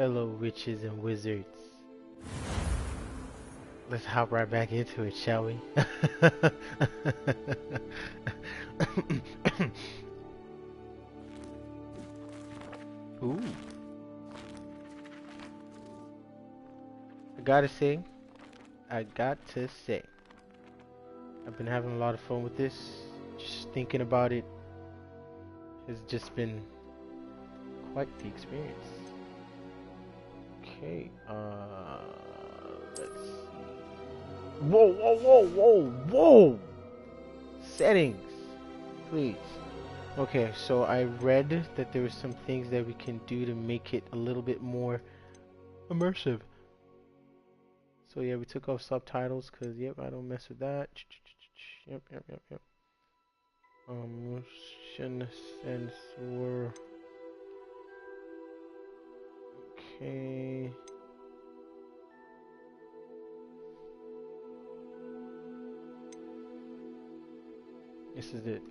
Fellow witches and wizards. Let's hop right back into it, shall we? Ooh. I gotta say, I've been having a lot of fun with this. Just thinking about it has just been quite the experience. Okay, let's see. Whoa, whoa, whoa, whoa, whoa! Settings, please. Okay, so I read that there were some things that we can do to make it a little bit more immersive. So yeah, we took off subtitles because yep, I don't mess with that. Yep. Motion sensor. Okay. This is it.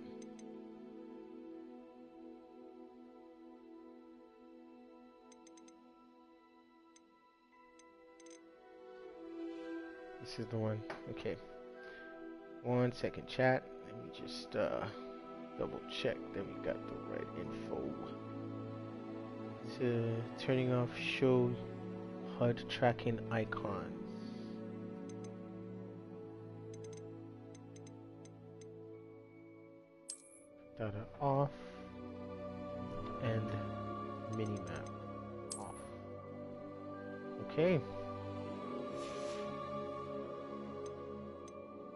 This is the one. Okay. 1 second, chat. Let me just double check that we got the right info. To turning off show HUD tracking icons. Data off and minimap off. Okay.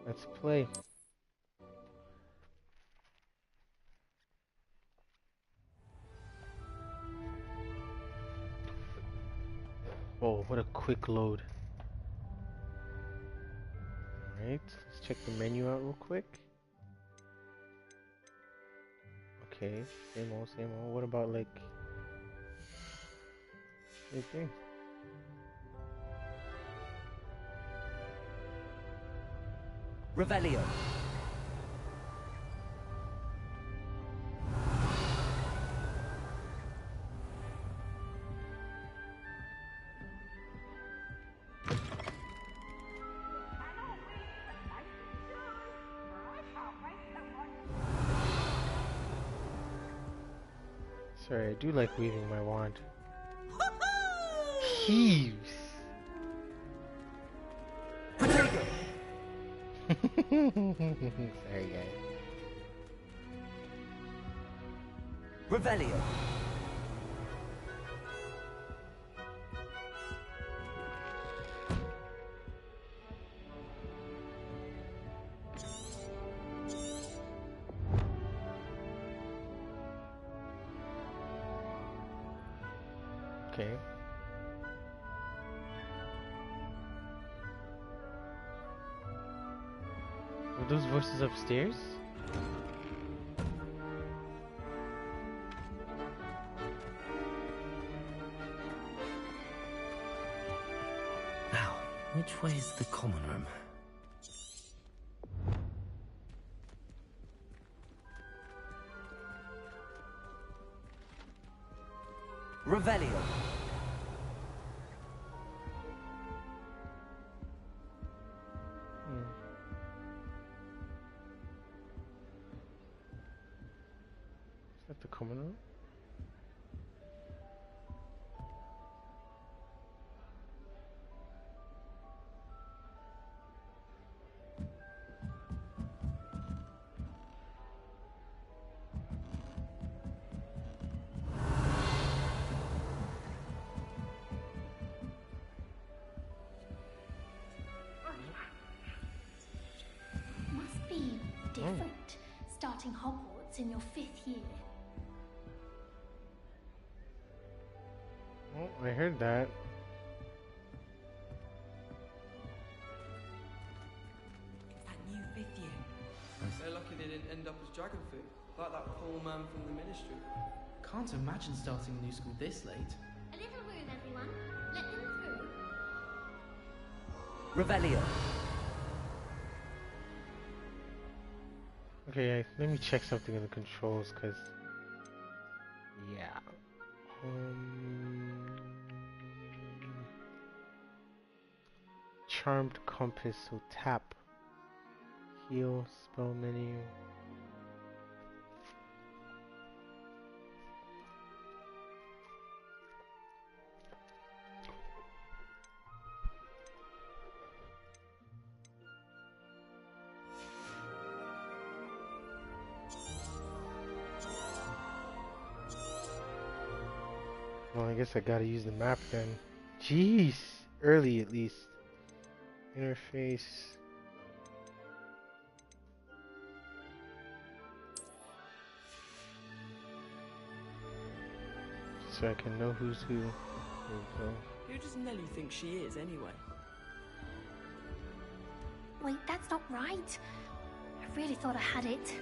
Let's play. Oh, what a quick load. Alright, let's check the menu out real quick. Okay, same old, same old. What about like... Same thing. Revelio. Sorry, I do like waving my wand. Heaves! Sorry, guys. Revelio. Okay. Were those voices upstairs? Now, which way is the common room? Revelio. Is that the common room? Must be different starting Hogwarts in your 5th year. Oh, I heard that. That new 5th year. They're lucky they didn't end up as dragon food, like that poor man from the ministry. Can't imagine starting a new school this late. A little room, everyone. Let them through. Revelio. Okay, let me check something in the controls, cause yeah. charmed compass, so tap. Heal, spell menu. Well, I guess I gotta use the map then. Jeez! Early at least. Interface. So I can know who's who. There we go. Who does Nelly think she is, anyway? Wait, that's not right. I really thought I had it.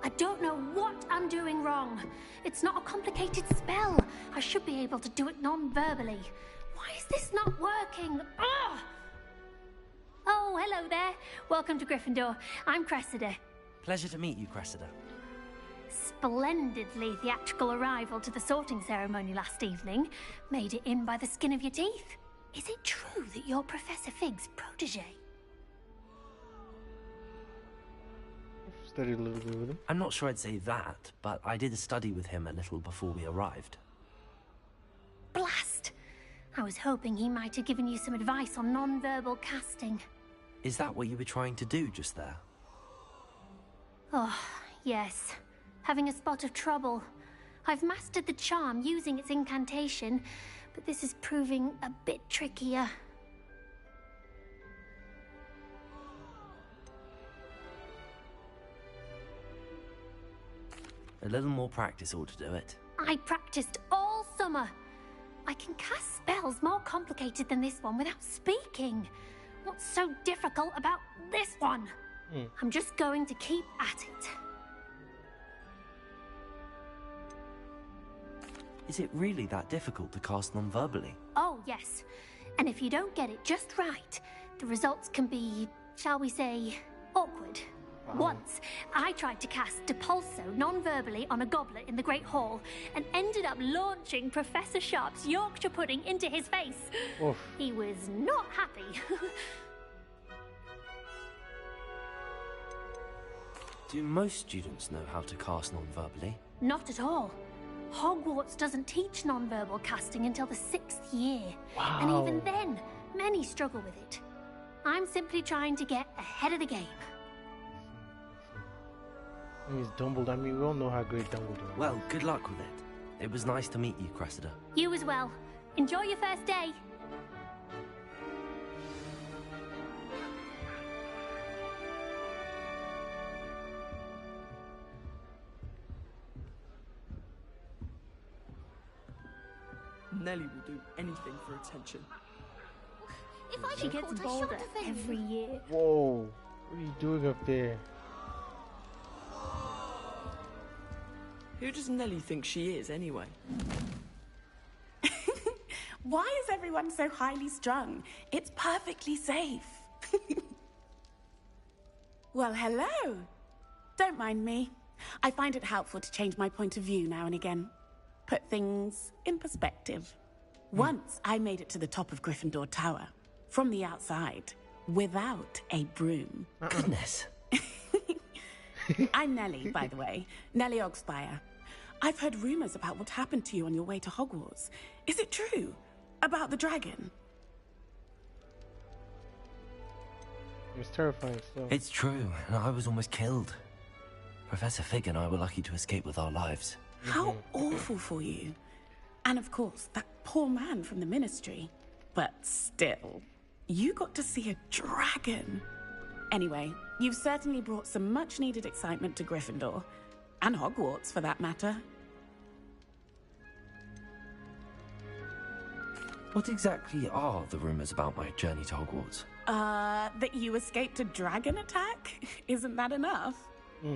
I don't know what I'm doing wrong. It's not a complicated spell. I should be able to do it non-verbally. Why is this not working? Ugh! Oh, hello there. Welcome to Gryffindor. I'm Cressida. Pleasure to meet you, Cressida. Splendidly theatrical arrival to the sorting ceremony last evening. Made it in by the skin of your teeth. Is it true that you're Professor Fig's protege? Studied a little bit with him. I'm not sure I'd say that, but I did study with him a little before we arrived. Blast! I was hoping he might have given you some advice on non-verbal casting. Is that what you were trying to do just there? Oh, yes. Having a spot of trouble. I've mastered the charm using its incantation, but this is proving a bit trickier. A little more practice ought to do it. I practiced all summer. I can cast spells more complicated than this one without speaking. What's so difficult about this one? I'm just going to keep at it. Is it really that difficult to cast non-verbally? Oh, yes. And if you don't get it just right, the results can be, shall we say, awkward. Once, I tried to cast Depulso non-verbally on a goblet in the Great Hall and ended up launching Professor Sharp's Yorkshire pudding into his face. Oof. He was not happy. Do most students know how to cast non-verbally? Not at all. Hogwarts doesn't teach non-verbal casting until the 6th year. Wow. And even then, many struggle with it. I'm simply trying to get ahead of the game. He's Dumbledore. I mean, we all know how great Dumbledore is. Well, good luck with it. It was nice to meet you, Cressida. You as well. Enjoy your first day. Nelly will do anything for attention. If I she gets bolder every year. Whoa. What are you doing up there? Who does Nelly think she is, anyway? Why is everyone so highly strung? It's perfectly safe. Well, hello. Don't mind me. I find it helpful to change my point of view now and again. Put things in perspective. Once I made it to the top of Gryffindor Tower, from the outside, without a broom. Goodness. I'm Nellie, by the way. Nellie Ogspire. I've heard rumors about what happened to you on your way to Hogwarts. Is it true? About the dragon? It was terrifying stuff. It's true, and I was almost killed. Professor Fig and I were lucky to escape with our lives. How awful for you. And of course, that poor man from the ministry. But still, you got to see a dragon. Anyway, you've certainly brought some much-needed excitement to Gryffindor. And Hogwarts, for that matter. What exactly are the rumors about my journey to Hogwarts? That you escaped a dragon attack? Isn't that enough?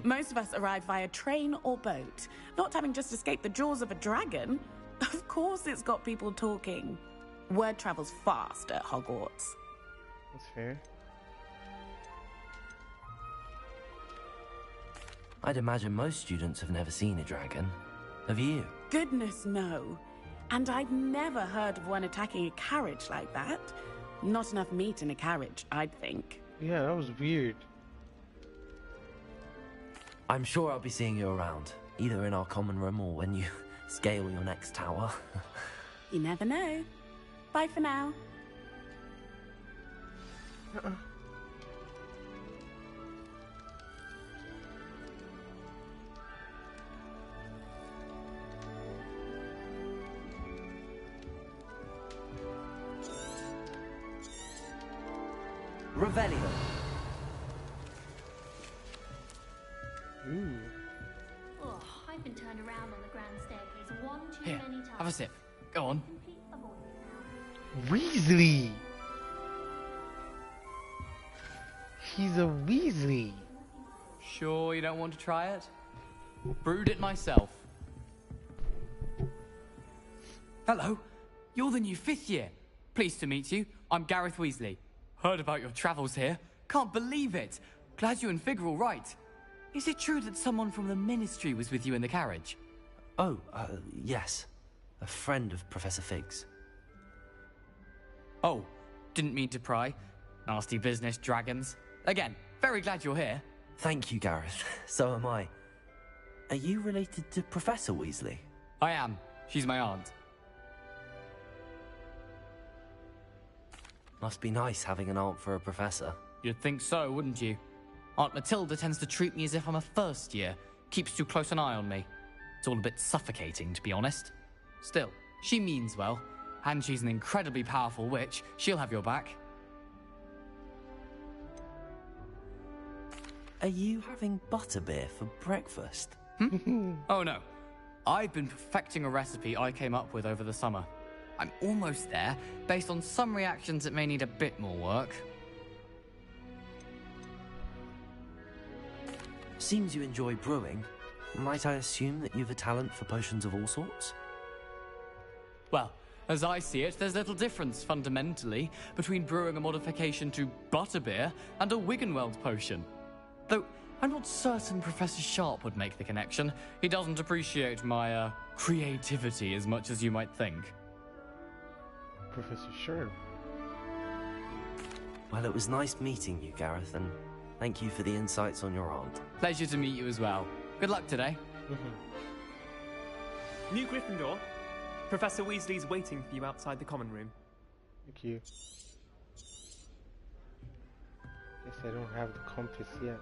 Most of us arrive via train or boat. Not having just escaped the jaws of a dragon. Of course it's got people talking. Word travels fast at Hogwarts. That's fair. I'd imagine most students have never seen a dragon. Have you? Goodness, no. And I've never heard of one attacking a carriage like that. Not enough meat in a carriage, I'd think. Yeah, that was weird. I'm sure I'll be seeing you around, either in our common room or when you scale your next tower. You never know. Bye for now. Revelio. Ooh. Oh, I've been turned around on the grand staircase one too Here, many times. have a sip. Go on. Complete avoidance now. Weasley. He's a Weasley. Sure you don't want to try it? Brewed it myself. Hello, you're the new 5th year. Pleased to meet you. I'm Gareth Weasley. Heard about your travels here. Can't believe it. Glad you and Fig are all right. Is it true that someone from the Ministry was with you in the carriage? Oh, yes. A friend of Professor Fig's. Oh, didn't mean to pry. Nasty business, dragons. Again, very glad you're here. Thank you, Gareth. So am I. Are you related to Professor Weasley? I am. She's my aunt. Must be nice having an aunt for a professor. You'd think so, wouldn't you? Aunt Matilda tends to treat me as if I'm a first year. Keeps too close an eye on me. It's all a bit suffocating, to be honest. Still, she means well. And she's an incredibly powerful witch. She'll have your back. Are you having butterbeer for breakfast? Oh no. I've been perfecting a recipe I came up with over the summer. I'm almost there, based on some reactions that may need a bit more work. Seems you enjoy brewing. Might I assume that you've a talent for potions of all sorts? Well, as I see it, there's little difference, fundamentally, between brewing a modification to butterbeer and a Wiggenweld potion. Though, I'm not certain Professor Sharp would make the connection. He doesn't appreciate my, creativity as much as you might think. Professor Sharp. Well, it was nice meeting you, Gareth, and thank you for the insights on your aunt. Pleasure to meet you as well. Good luck today. New Gryffindor. Professor Weasley's waiting for you outside the common room. Thank you. Guess I don't have the compass yet.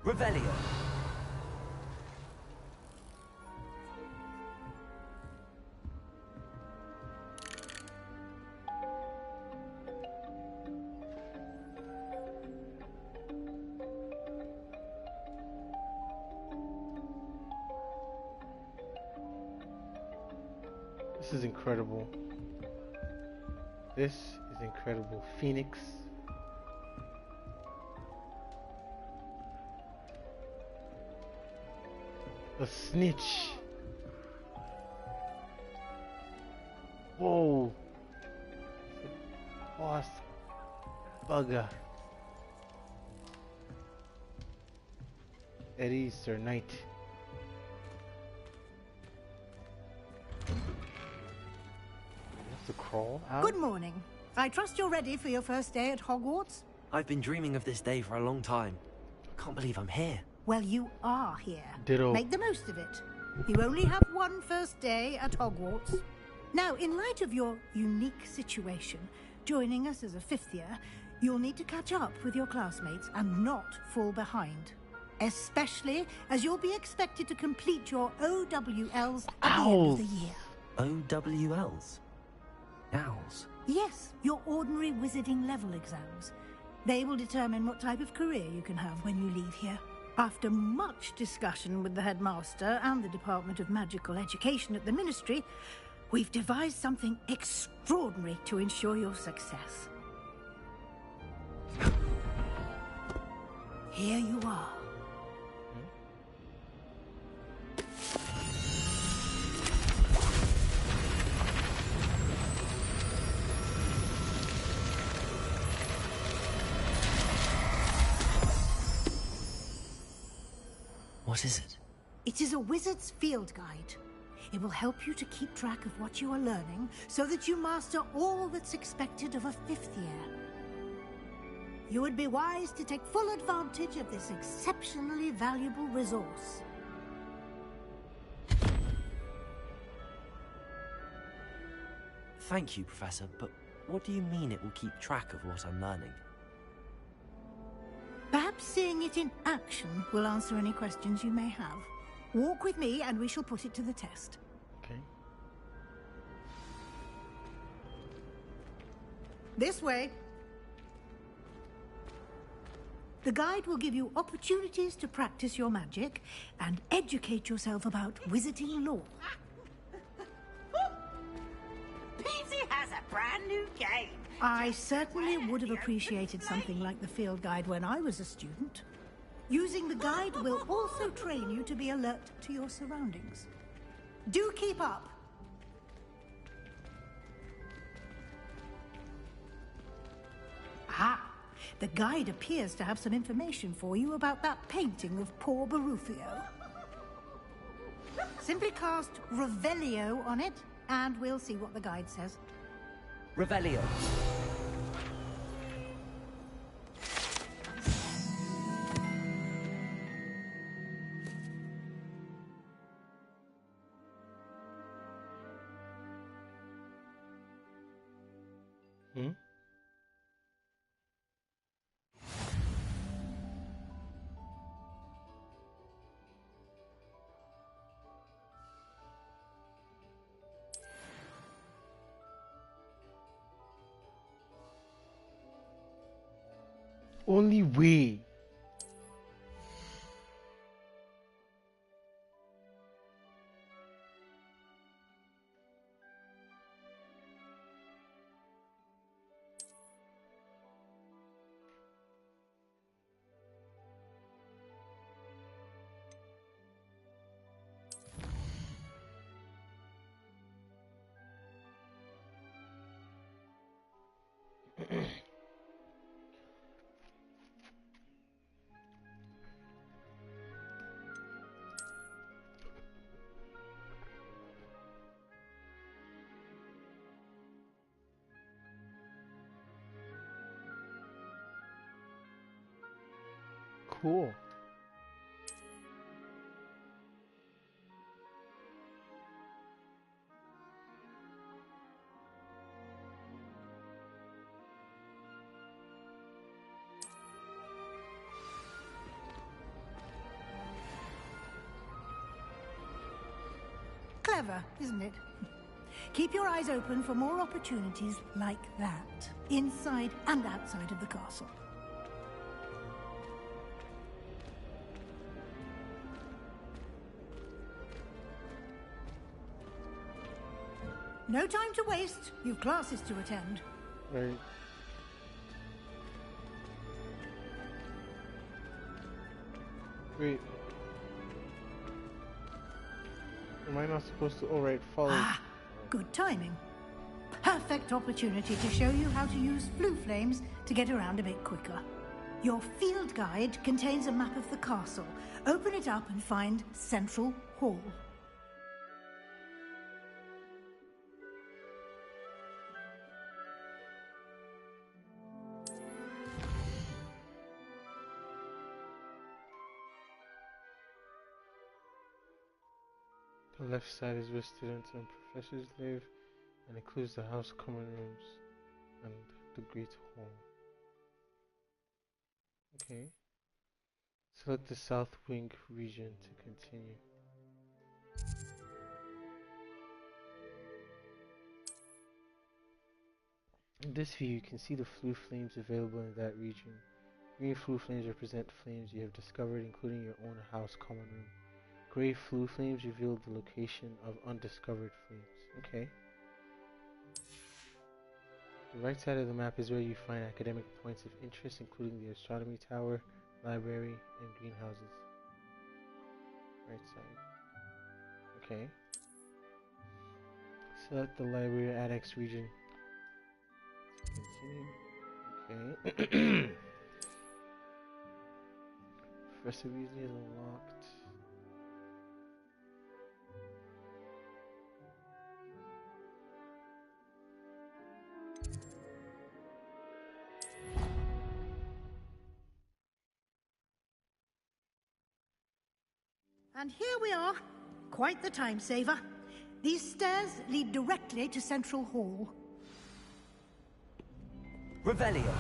Revelio. This is incredible. This is incredible. Phoenix. A snitch. Whoa. Boss bugger. Eddie, Sir Knight. To crawl out? Good morning. I trust you're ready for your first day at Hogwarts? I've been dreaming of this day for a long time. I can't believe I'm here. Well, you are here. Ditto. Make the most of it. You only have one first day at Hogwarts. Now, in light of your unique situation, joining us as a 5th year, you'll need to catch up with your classmates and not fall behind. Especially as you'll be expected to complete your OWLs at the end of the year. OWLs? Owls? Yes, your ordinary wizarding level exams. They will determine what type of career you can have when you leave here. After much discussion with the headmaster and the Department of Magical Education at the Ministry, we've devised something extraordinary to ensure your success. Here you are. What is it? It is a wizard's field guide. It will help you to keep track of what you are learning so that you master all that's expected of a 5th year. You would be wise to take full advantage of this exceptionally valuable resource. Thank you, Professor, but what do you mean it will keep track of what I'm learning? Perhaps seeing it in action will answer any questions you may have. Walk with me and we shall put it to the test. Okay. This way. The guide will give you opportunities to practice your magic and educate yourself about wizarding lore. Peasy has a brand new game. I certainly would have appreciated something like the field guide when I was a student. Using the guide will also train you to be alert to your surroundings. Do keep up. Ah, the guide appears to have some information for you about that painting of poor Barufio. Simply cast Revelio on it, and we'll see what the guide says. Revelio. Hmm? Only we. Cool. Clever, isn't it? Keep your eyes open for more opportunities like that, inside and outside of the castle. No time to waste. You've classes to attend. Right. Wait. Am I not supposed to? Alright, follow. Ah, good timing. Perfect opportunity to show you how to use flue flames to get around a bit quicker. Your field guide contains a map of the castle. Open it up and find Central Hall. The left side is where students and professors live and includes the house common rooms and the Great Hall. Okay. Select the South Wing region to continue. In this view, you can see the flue flames available in that region. Green flue flames represent flames you have discovered, including your own house common room. Gray flue flames reveal the location of undiscovered flames. Okay. The right side of the map is where you find academic points of interest, including the astronomy tower, library, and greenhouses. Right side. Okay. Select the library annex region. Continue. Okay. Professor Weasley is unlocked. And here we are. Quite the time saver. These stairs lead directly to Central Hall. Revelio.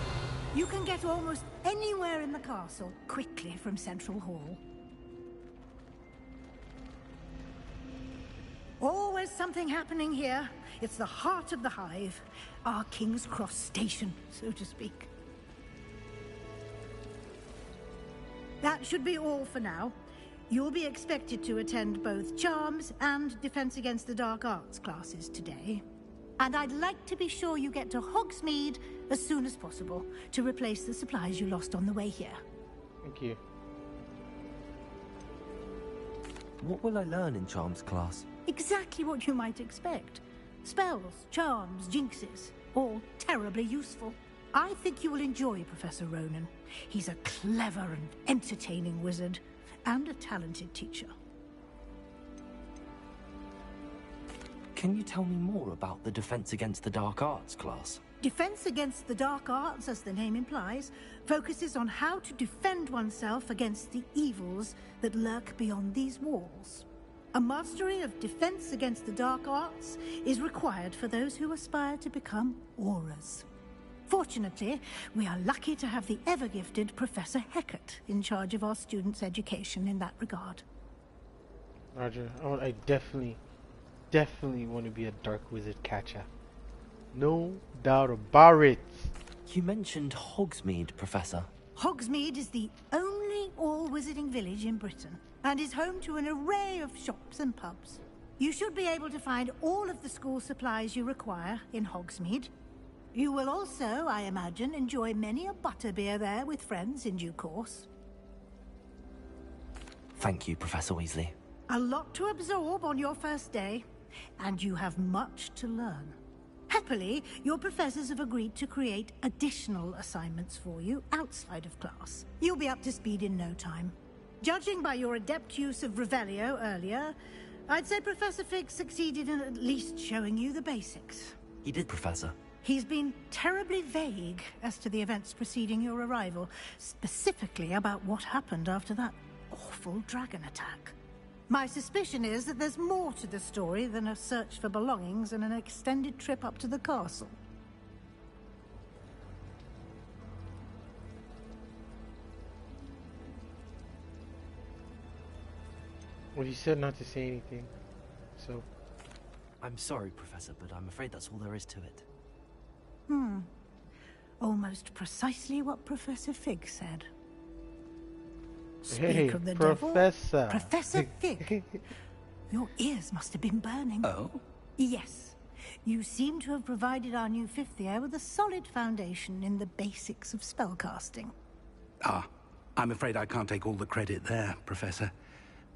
You can get almost anywhere in the castle quickly from Central Hall. Always something happening here. It's the heart of the hive. Our King's Cross station, so to speak. That should be all for now. You'll be expected to attend both Charms and Defense Against the Dark Arts classes today. And I'd like to be sure you get to Hogsmeade as soon as possible to replace the supplies you lost on the way here. Thank you. What will I learn in Charms class? Exactly what you might expect. Spells, charms, jinxes, all terribly useful. I think you will enjoy Professor Ronan. He's a clever and entertaining wizard, and a talented teacher. Can you tell me more about the Defense Against the Dark Arts class? Defense Against the Dark Arts, as the name implies, focuses on how to defend oneself against the evils that lurk beyond these walls. A mastery of Defense Against the Dark Arts is required for those who aspire to become Aurors. Fortunately, we are lucky to have the ever-gifted Professor Hecat in charge of our students' education in that regard. Roger. I definitely want to be a dark wizard catcher. No doubt about it. You mentioned Hogsmeade, Professor. Hogsmeade is the only all-wizarding village in Britain, and is home to an array of shops and pubs. You should be able to find all of the school supplies you require in Hogsmeade. You will also, I imagine, enjoy many a butterbeer there with friends in due course. Thank you, Professor Weasley. A lot to absorb on your first day, and you have much to learn. Happily, your professors have agreed to create additional assignments for you outside of class. You'll be up to speed in no time. Judging by your adept use of Revelio earlier, I'd say Professor Fig succeeded in at least showing you the basics. He did, Professor. He's been terribly vague as to the events preceding your arrival, specifically about what happened after that awful dragon attack. My suspicion is that there's more to the story than a search for belongings and an extended trip up to the castle. Well, he said not to say anything, so... I'm sorry, Professor, but I'm afraid that's all there is to it. Almost precisely what Professor Fig said. Hey, Speak of the Professor. devil. Professor Fig. Your ears must have been burning. Oh? Yes. You seem to have provided our new fifth year with a solid foundation in the basics of spellcasting. Ah, I'm afraid I can't take all the credit there, Professor.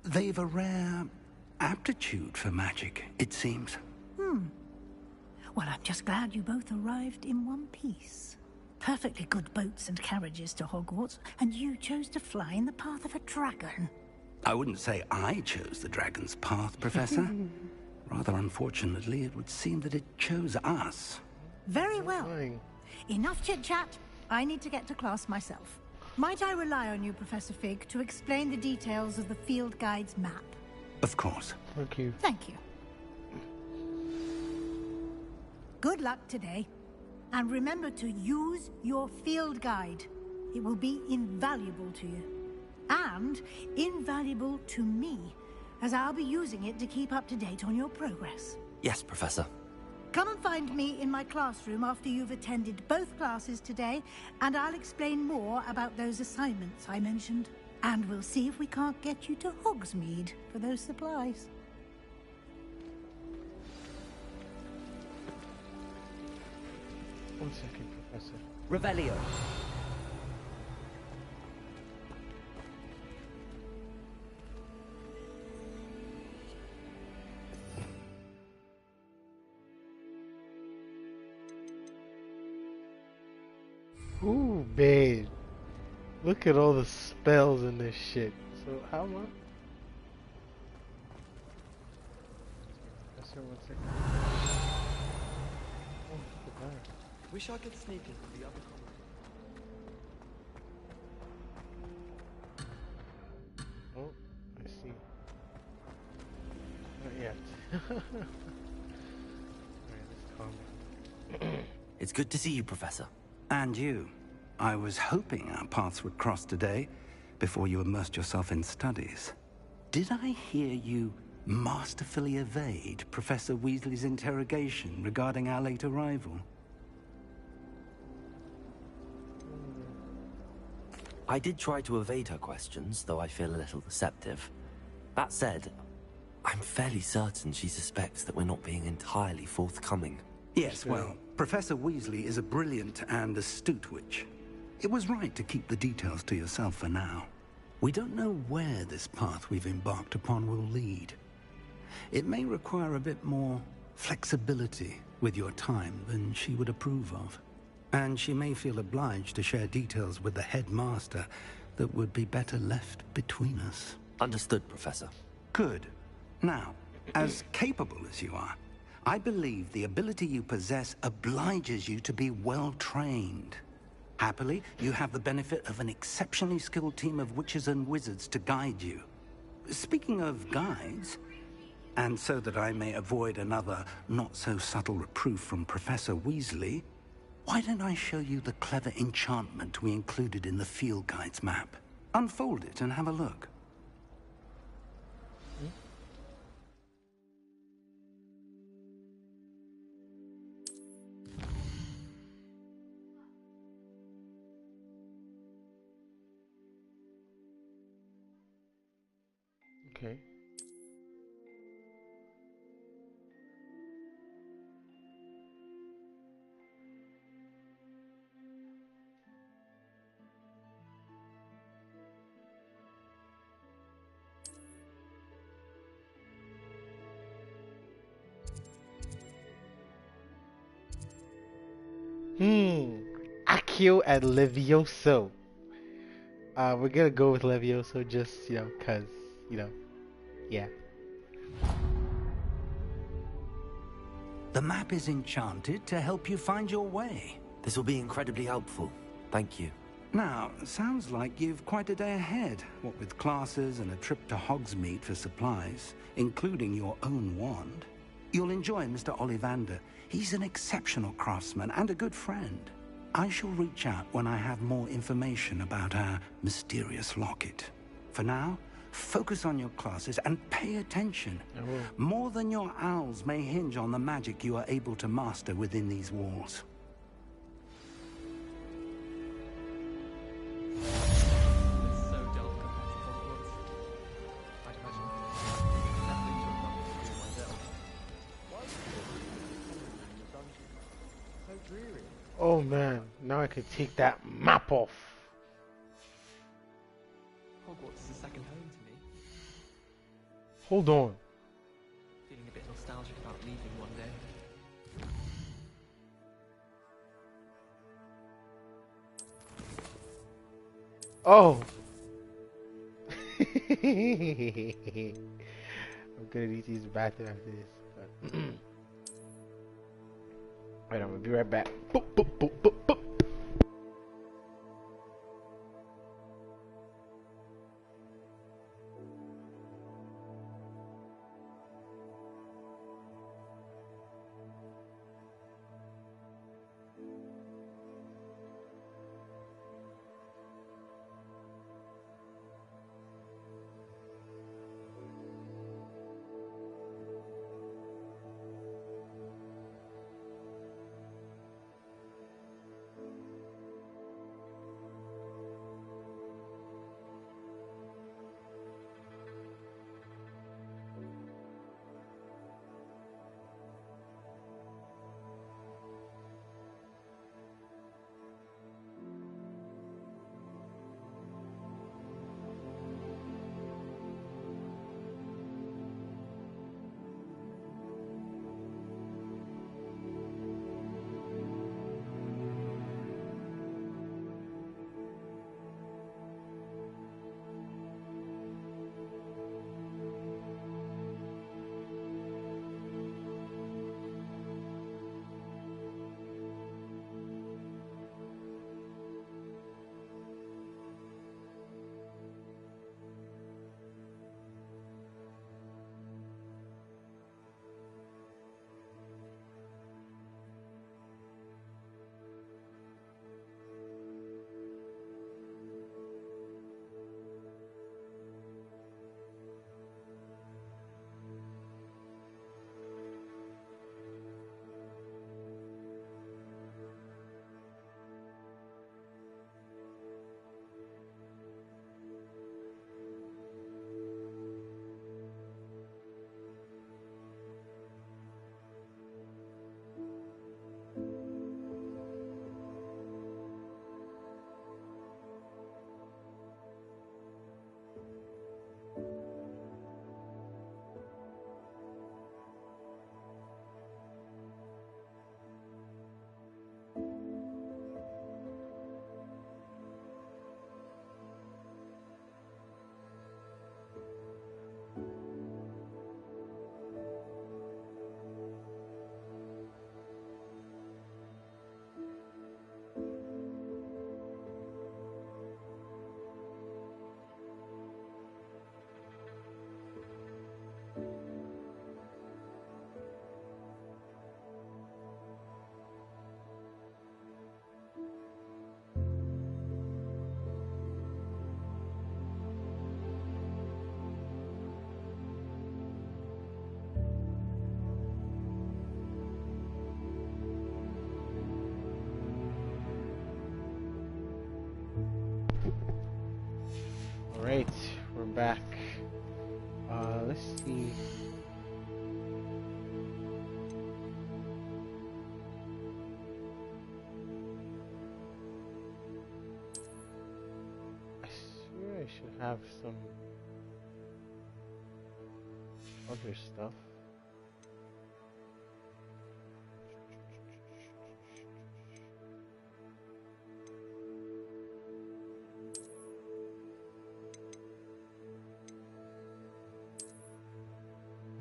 They've a rare aptitude for magic, it seems. Well, I'm just glad you both arrived in one piece. Perfectly good boats and carriages to Hogwarts, and you chose to fly in the path of a dragon. I wouldn't say I chose the dragon's path, Professor. Rather unfortunately, it would seem that it chose us. Very well. Fine. Enough chit-chat. I need to get to class myself. Might I rely on you, Professor Fig, to explain the details of the field guide's map? Of course. Thank you. Thank you. Good luck today. And remember to use your field guide. It will be invaluable to you. And invaluable to me, as I'll be using it to keep up to date on your progress. Yes, Professor. Come and find me in my classroom after you've attended both classes today, and I'll explain more about those assignments I mentioned. And we'll see if we can't get you to Hogsmeade for those supplies. One second, Professor. Revelio. Ooh, babe. Look at all the spells in this shit. So, how much? Professor, one second. Oh, look at that. Wish I could sneak into the other common. Oh, I see. Alright, let's calm down. It's good to see you, Professor. And you. I was hoping our paths would cross today, before you immersed yourself in studies. Did I hear you masterfully evade Professor Weasley's interrogation regarding our late arrival? I did try to evade her questions, though I feel a little deceptive. That said, I'm fairly certain she suspects that we're not being entirely forthcoming. Yes, well, Professor Weasley is a brilliant and astute witch. It was right to keep the details to yourself for now. We don't know where this path we've embarked upon will lead. It may require a bit more flexibility with your time than she would approve of. And she may feel obliged to share details with the headmaster that would be better left between us. Understood, Professor. Good. Now, as capable as you are, I believe the ability you possess obliges you to be well trained. Happily, you have the benefit of an exceptionally skilled team of witches and wizards to guide you. Speaking of guides, and so that I may avoid another not-so-subtle reproof from Professor Weasley, why don't I show you the clever enchantment we included in the field guide's map? Unfold it and have a look. Okay. Accio and Levioso. We're gonna go with Levioso just, cause, yeah. The map is enchanted to help you find your way. This will be incredibly helpful. Thank you. Now, sounds like you've quite a day ahead, what with classes and a trip to Hogsmeade for supplies, including your own wand. You'll enjoy Mr. Ollivander. He's an exceptional craftsman and a good friend. I shall reach out when I have more information about our mysterious locket. For now, focus on your classes and pay attention. More than your owls may hinge on the magic you are able to master within these walls. It's so dull compared to Hogwarts. I'd imagine. Traveling to a convent school myself. Why is it so dreary? Oh man, now I can take that map off. Hogwarts is a second home to me. Hold on. Feeling a bit nostalgic about leaving one day. Oh. I'm gonna need to use the bathroom after this. Wait, I'm gonna be right back. Boop, boop, boop, boop, boop. back. Let's see. I swear I should have some other stuff.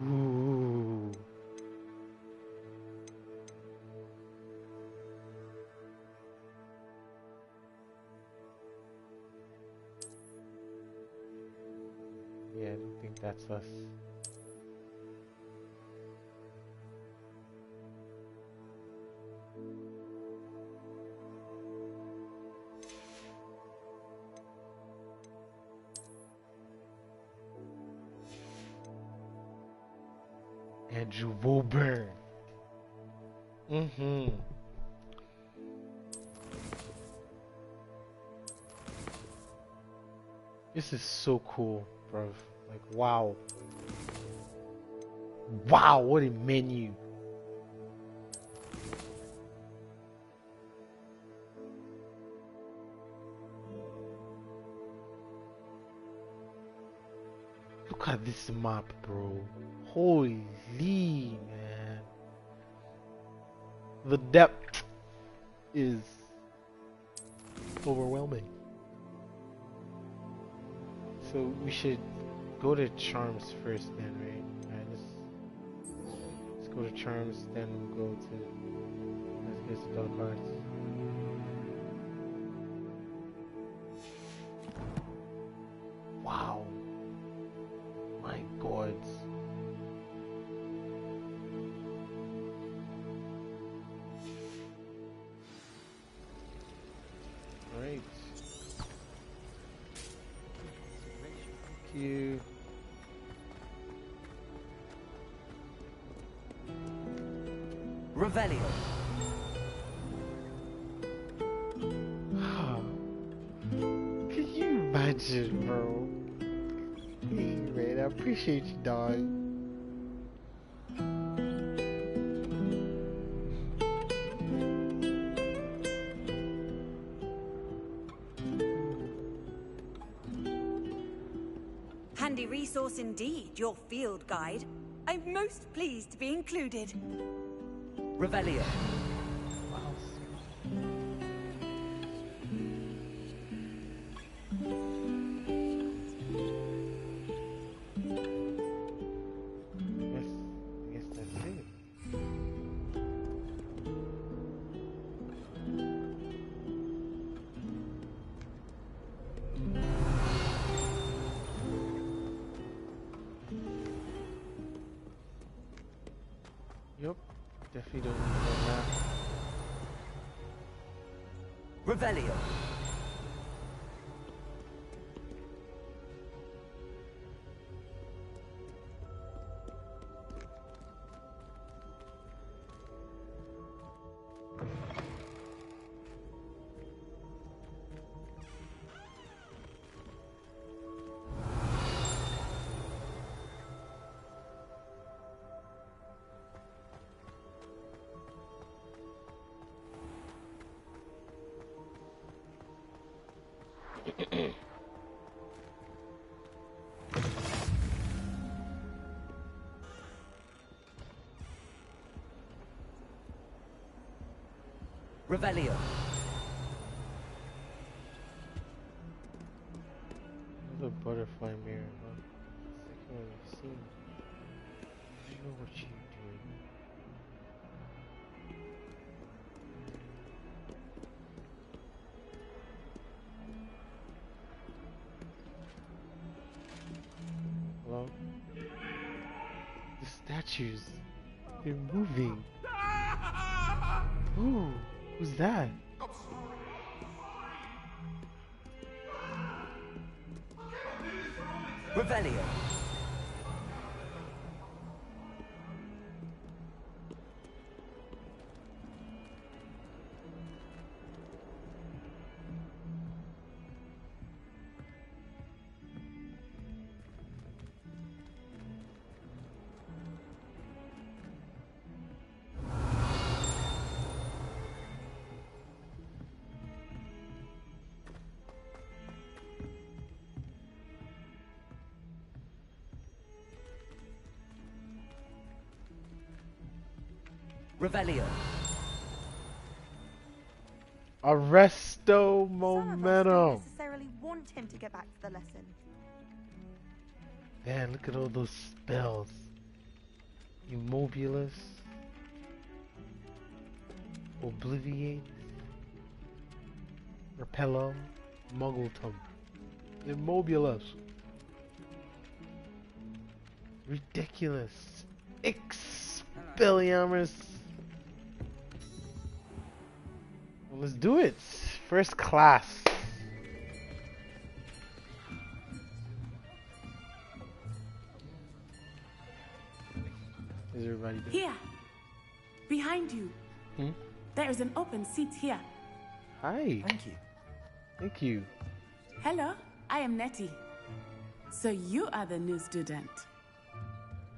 Ooh. Yeah, I don't think that's us. Andrew Woburn. This is so cool, bro. Like, wow. Wow, what a menu. Look at this map, bro. Holy man. The depth is overwhelming. So we should go to Charms first then, right? Alright, let's go to Charms, then we'll go to let's get to Hogwarts. Wow. My God. Alright. Thank you. Revelio. Can you imagine, bro? Hey, man, I appreciate you, dog. Handy resource indeed, your field guide. I'm most pleased to be included. Revelio. I guess that's it. Yup, definitely don't need that. Revelio. Revelio. Another butterfly mirror, huh? Second one I've seen. I know what you're doing. Hello? The statues, they're moving. Ooh, who's that? Revelio. Revelio. Arresto Some of us don't momentum. necessarily want him to get back to the lesson. Man, look at all those spells. Immobilus. Obliviate. Repellum. Muggletum. Immobulus. Ridiculous. Expelliarmus. Well, let's do it. First class. Is everybody there? Here. Behind you. Hmm? There is an open seat here. Hi. Thank you. Thank you. Hello, I am Nettie. So you are the new student.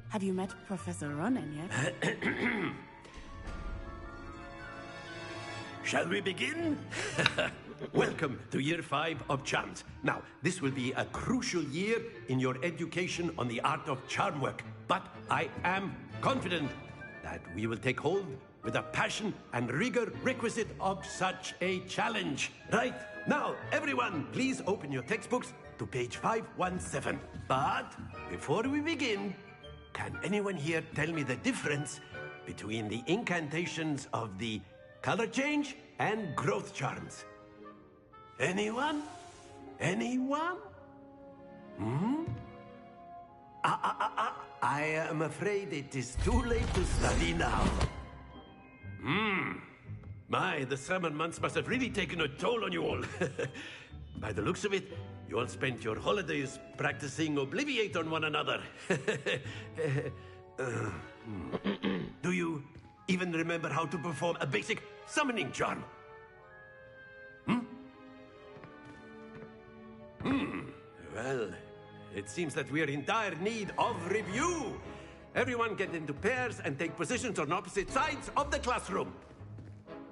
Have you met Professor Ronan yet? Shall we begin? Welcome to Year 5 of Charms. Now, this will be a crucial year in your education on the art of charm work, but I am confident that we will take hold with the passion and rigor requisite of such a challenge. Right, now, everyone, please open your textbooks to page 517. But before we begin, can anyone here tell me the difference between the incantations of the color change and growth charms? Anyone? Anyone? Hmm? I am afraid it is too late to study now. My, the summer months must have really taken a toll on you all. By the looks of it, you all spent your holidays practicing Obliviate on one another. Do you even remember how to perform a basic summoning charm? Well, it seems that we are in dire need of review. Everyone get into pairs and take positions on opposite sides of the classroom.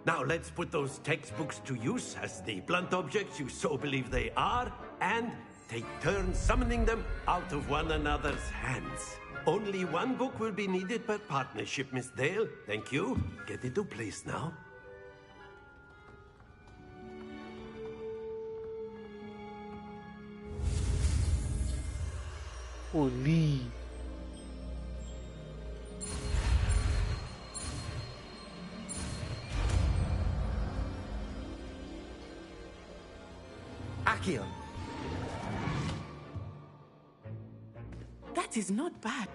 Now let's put those textbooks to use as the blunt objects you so believe they are, and take turns summoning them out of one another's hands. Only one book will be needed per partnership, Miss Dale. Thank you. Get into place now. Holy. Accio. That is not bad.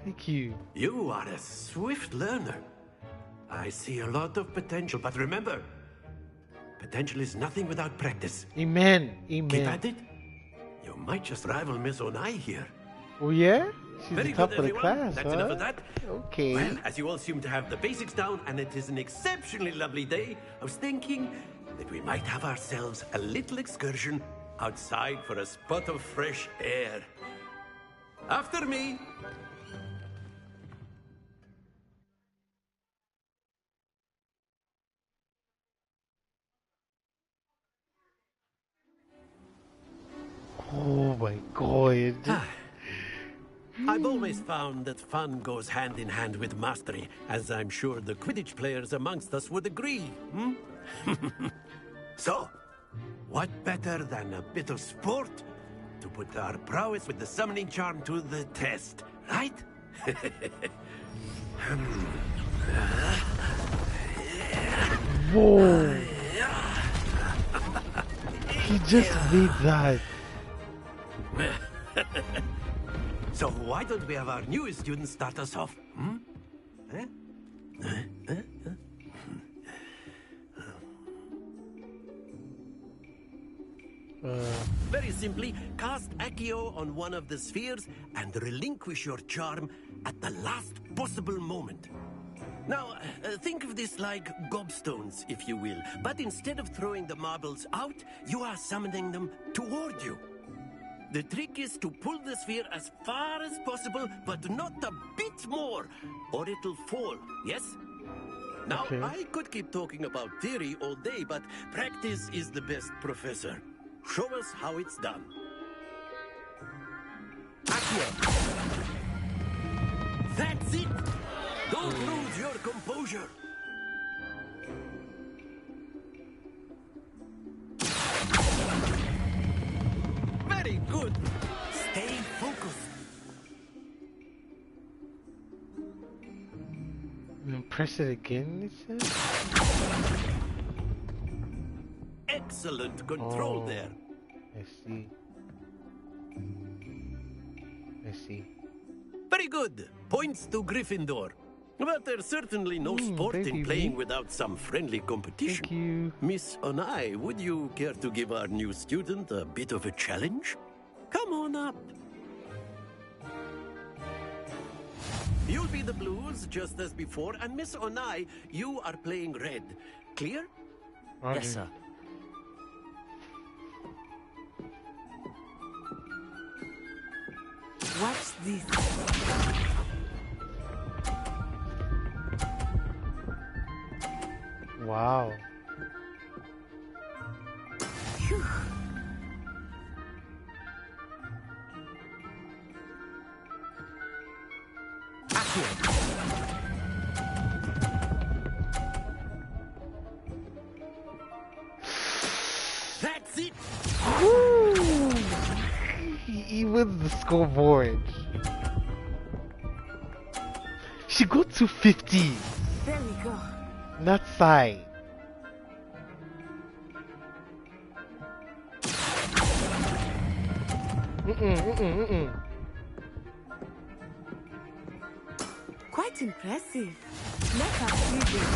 Thank you. You are a swift learner. I see a lot of potential, but remember, potential is nothing without practice. Amen. Amen. Keep at it. You might just rival Miss Onai here. Oh yeah? She's Very the top good, of the everyone. class, That's huh? enough of that. Okay. Well, as you all seem to have the basics down, and it is an exceptionally lovely day, I was thinking that we might have ourselves a little excursion outside for a spot of fresh air. After me. Oh my god. I've always found that fun goes hand in hand with mastery, as I'm sure the Quidditch players amongst us would agree. So, what better than a bit of sport to put our prowess with the summoning charm to the test, right? Whoa. He just made that. So why don't we have our newest student start us off? Very simply, cast Accio on one of the spheres and relinquish your charm at the last possible moment. Now, think of this like gobstones, if you will. But instead of throwing the marbles out, you are summoning them toward you. The trick is to pull the sphere as far as possible, but not a bit more, or it'll fall, yes? Now, Okay. I could keep talking about theory all day, but practice is the best professor. Show us how it's done. Accio. That's it! Those rules Hold your composure. Very good. Stay focused. Press it again, it says? Excellent control there. I see. I see. Very good. Points to Gryffindor. But there's certainly no sport in playing without some friendly competition. Thank you. Miss Onai, would you care to give our new student a bit of a challenge? Come on up. You'll be the blues just as before, and Miss Onai, you are playing red. Clear? Roger. Yes, sir. Watch this. Wow. Phew. That's it. Woo! He wins the scoreboard. She got to 50. There we go. Not side. Quite impressive. Let us see this.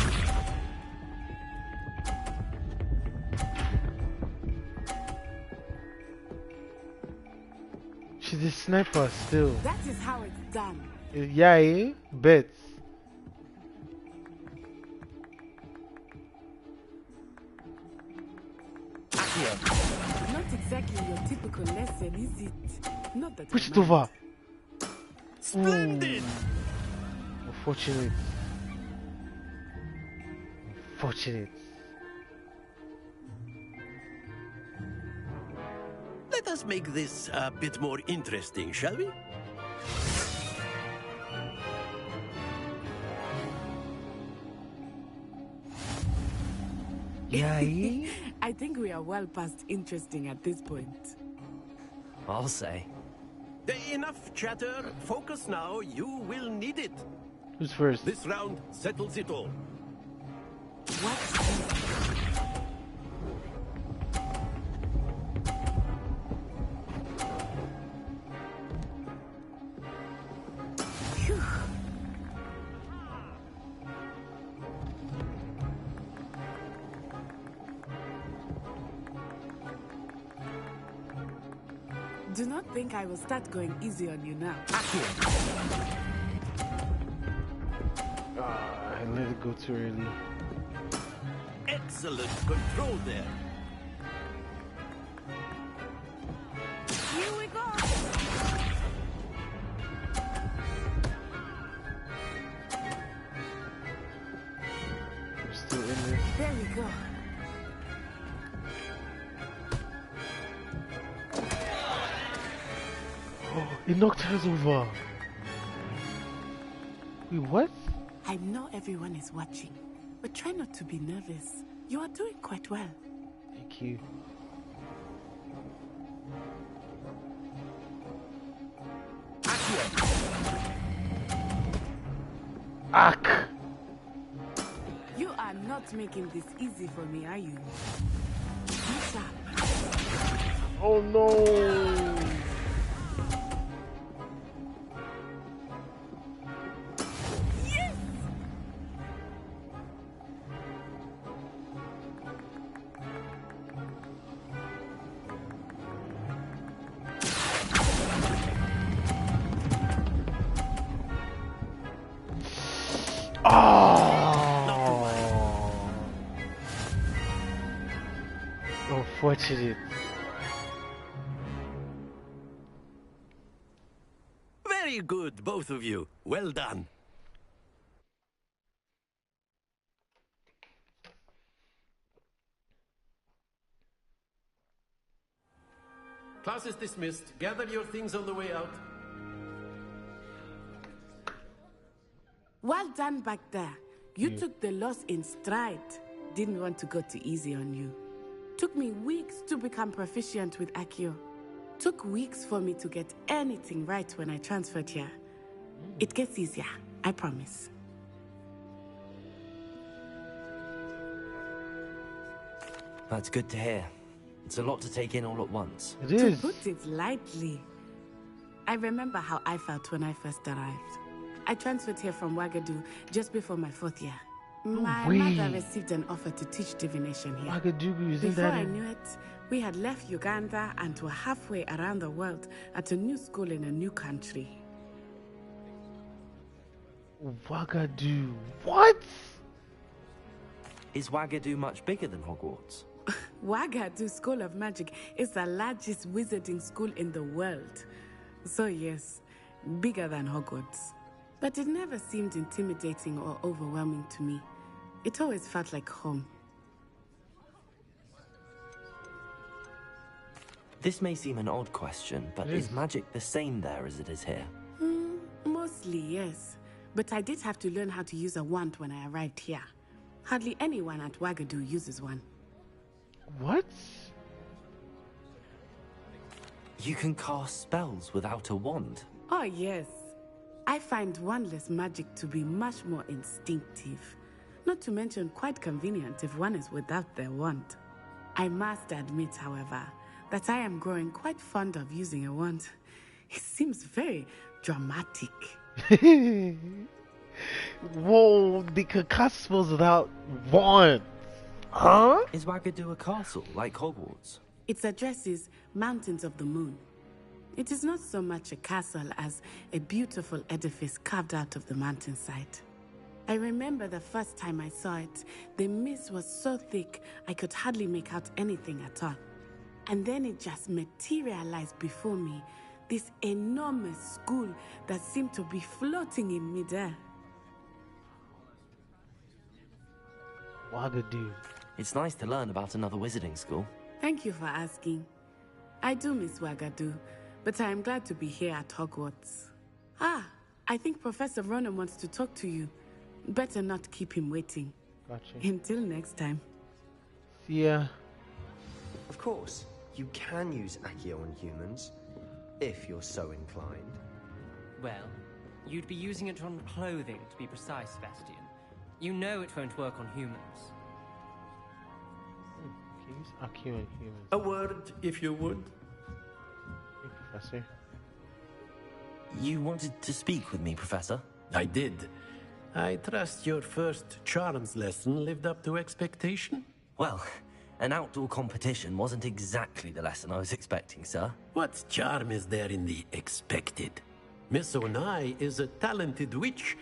She's a sniper still. That is how it's done. Yeah, eh? Bits. Not exactly your typical lesson, is it? Not that. Push it over. Splendid. Unfortunate. Unfortunate. Let us make this a bit more interesting, shall we? Yeah, eh? I think we are well past interesting at this point. I'll say. Enough chatter. Focus now. You will need it. Who's first? This round settles it all. Watch this. Phew. Do not think I will start going easy on you now. I let it go too early. Excellent control there. Here we go. We're still in this. There we go. Oh, it knocked hers over. Wait, what? I know everyone is watching, but try not to be nervous. You are doing quite well. Thank you. Ack! You are not making this easy for me, are you? Be sharp. Oh no! Yes! Oh! Unfortunate. Very good, both of you. Well done. Class is dismissed. Gather your things on the way out. Well done back there. You took the loss in stride. Didn't want to go too easy on you. Took me weeks to become proficient with Accio. Took weeks for me to get anything right when I transferred here. It gets easier, I promise. That's good to hear. It's a lot to take in all at once. It is. To put it lightly, I remember how I felt when I first arrived. I transferred here from Wagadu just before my 4th year. My mother received an offer to teach divination here. Wagadugu, isn't Before that I knew it, we had left Uganda and were halfway around the world at a new school in a new country. Wagadu? What? Is Wagadu much bigger than Hogwarts? Wagadu School of Magic is the largest wizarding school in the world. So yes, bigger than Hogwarts. But it never seemed intimidating or overwhelming to me. It always felt like home. This may seem an odd question, but is magic the same there as it is here? Mostly, yes. But I did have to learn how to use a wand when I arrived here. Hardly anyone at Wagadu uses one. What? You can cast spells without a wand? Oh, yes. I find wandless magic to be much more instinctive. Not to mention quite convenient if one is without their wand. I must admit, however, that I am growing quite fond of using a wand. It seems very dramatic. Whoa, they could cast spells without wands. Huh? Is Wagadu a castle like Hogwarts? Its address is Mountains of the Moon. It is not so much a castle as a beautiful edifice carved out of the mountainside. I remember the first time I saw it, the mist was so thick I could hardly make out anything at all. And then it just materialized before me, this enormous school that seemed to be floating in midair. Wagadu. It's nice to learn about another wizarding school. Thank you for asking. I do miss Wagadu, but I am glad to be here at Hogwarts. Ah, I think Professor Ronan wants to talk to you. Better not keep him waiting. Gotcha. Until next time. See ya. Of course, you can use Accio on humans, if you're so inclined. Well, you'd be using it on clothing, to be precise, Sebastian. You know it won't work on humans. Accio and humans. A word, if you would. Hey, Professor. You wanted to speak with me, Professor? I did. I trust your first charms lesson lived up to expectation? Well, an outdoor competition wasn't exactly the lesson I was expecting, sir. What charm is there in the expected? Miss Onai is a talented witch.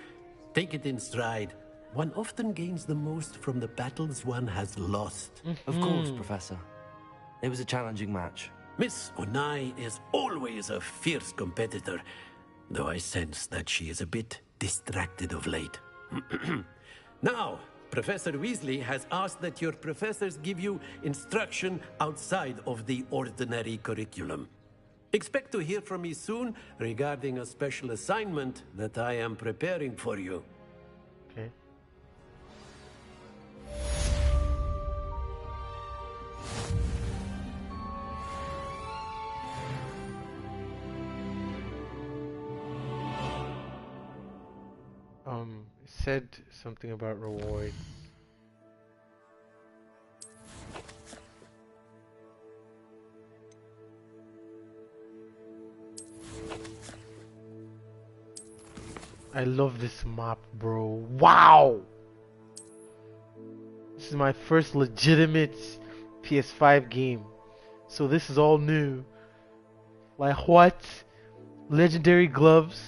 Take it in stride. One often gains the most from the battles one has lost. Of course, Professor. It was a challenging match. Miss Onai is always a fierce competitor, though I sense that she is a bit distracted of late. Now, Professor Weasley has asked that your professors give you instruction outside of the ordinary curriculum. Expect to hear from me soon regarding a special assignment that I am preparing for you. Okay. It said something about reward. I love this map, bro. Wow! This is my first legitimate PS5 game. So this is all new. Like what? Legendary gloves.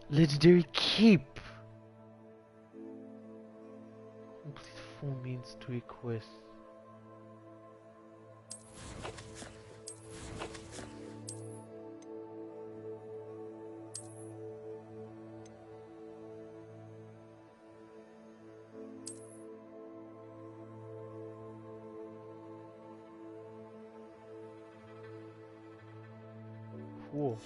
Legendary cape. Complete full means to request. Cool.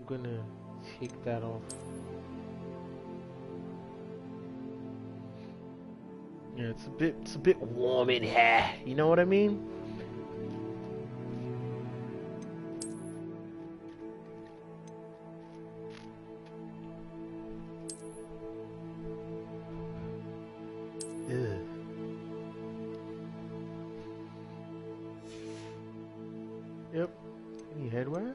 gonna take that off. Yeah, it's a bit warm in here. You know what I mean? Ugh. Yep. Any headwear?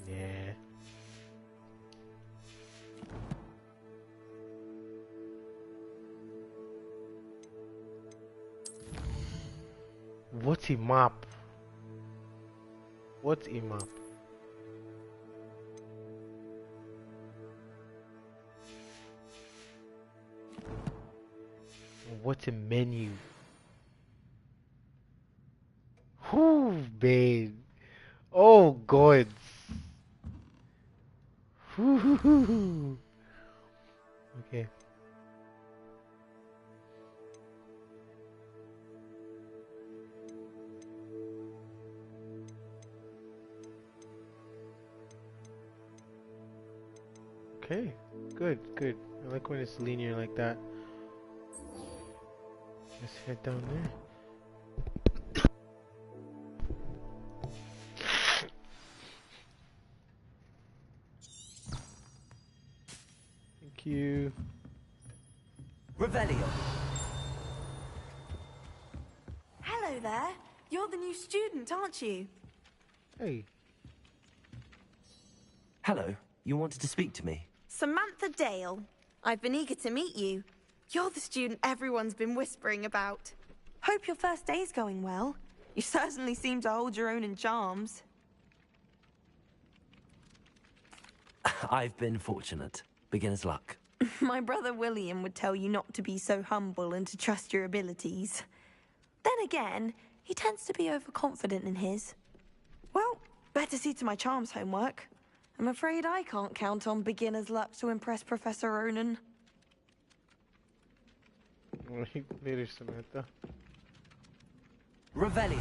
Yeah. What's a map? What's a map? What's a menu? Whew, babe. Oh, God. Whew. Okay. Okay. Good, good. I like when it's linear like that. Let's head down there. Thank you. Revelio. Hello there. You're the new student, aren't you? Hey. Hello. You wanted to speak to me? Samantha Dale. I've been eager to meet you. You're the student everyone's been whispering about. Hope your first day's going well. You certainly seem to hold your own in charms. I've been fortunate. Beginner's luck. My brother William would tell you not to be so humble and to trust your abilities. Then again, he tends to be overconfident in his. Well, better see to my charms homework. I'm afraid I can't count on beginner's luck to impress Professor Ronan. Later, Samantha. Revelio.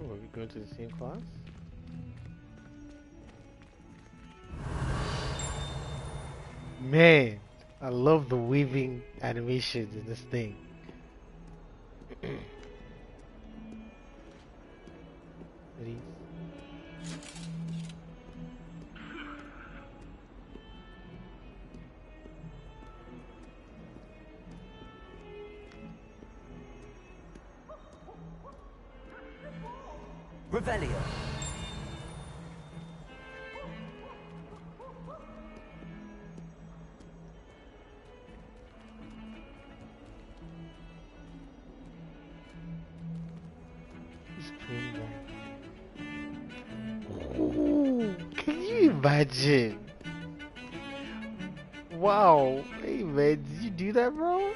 Oh, are we going to the same class? Man, I love the weaving animations in this thing. Ready? Revelio. Ooh, can you imagine? Wow. Hey man, did you do that, bro?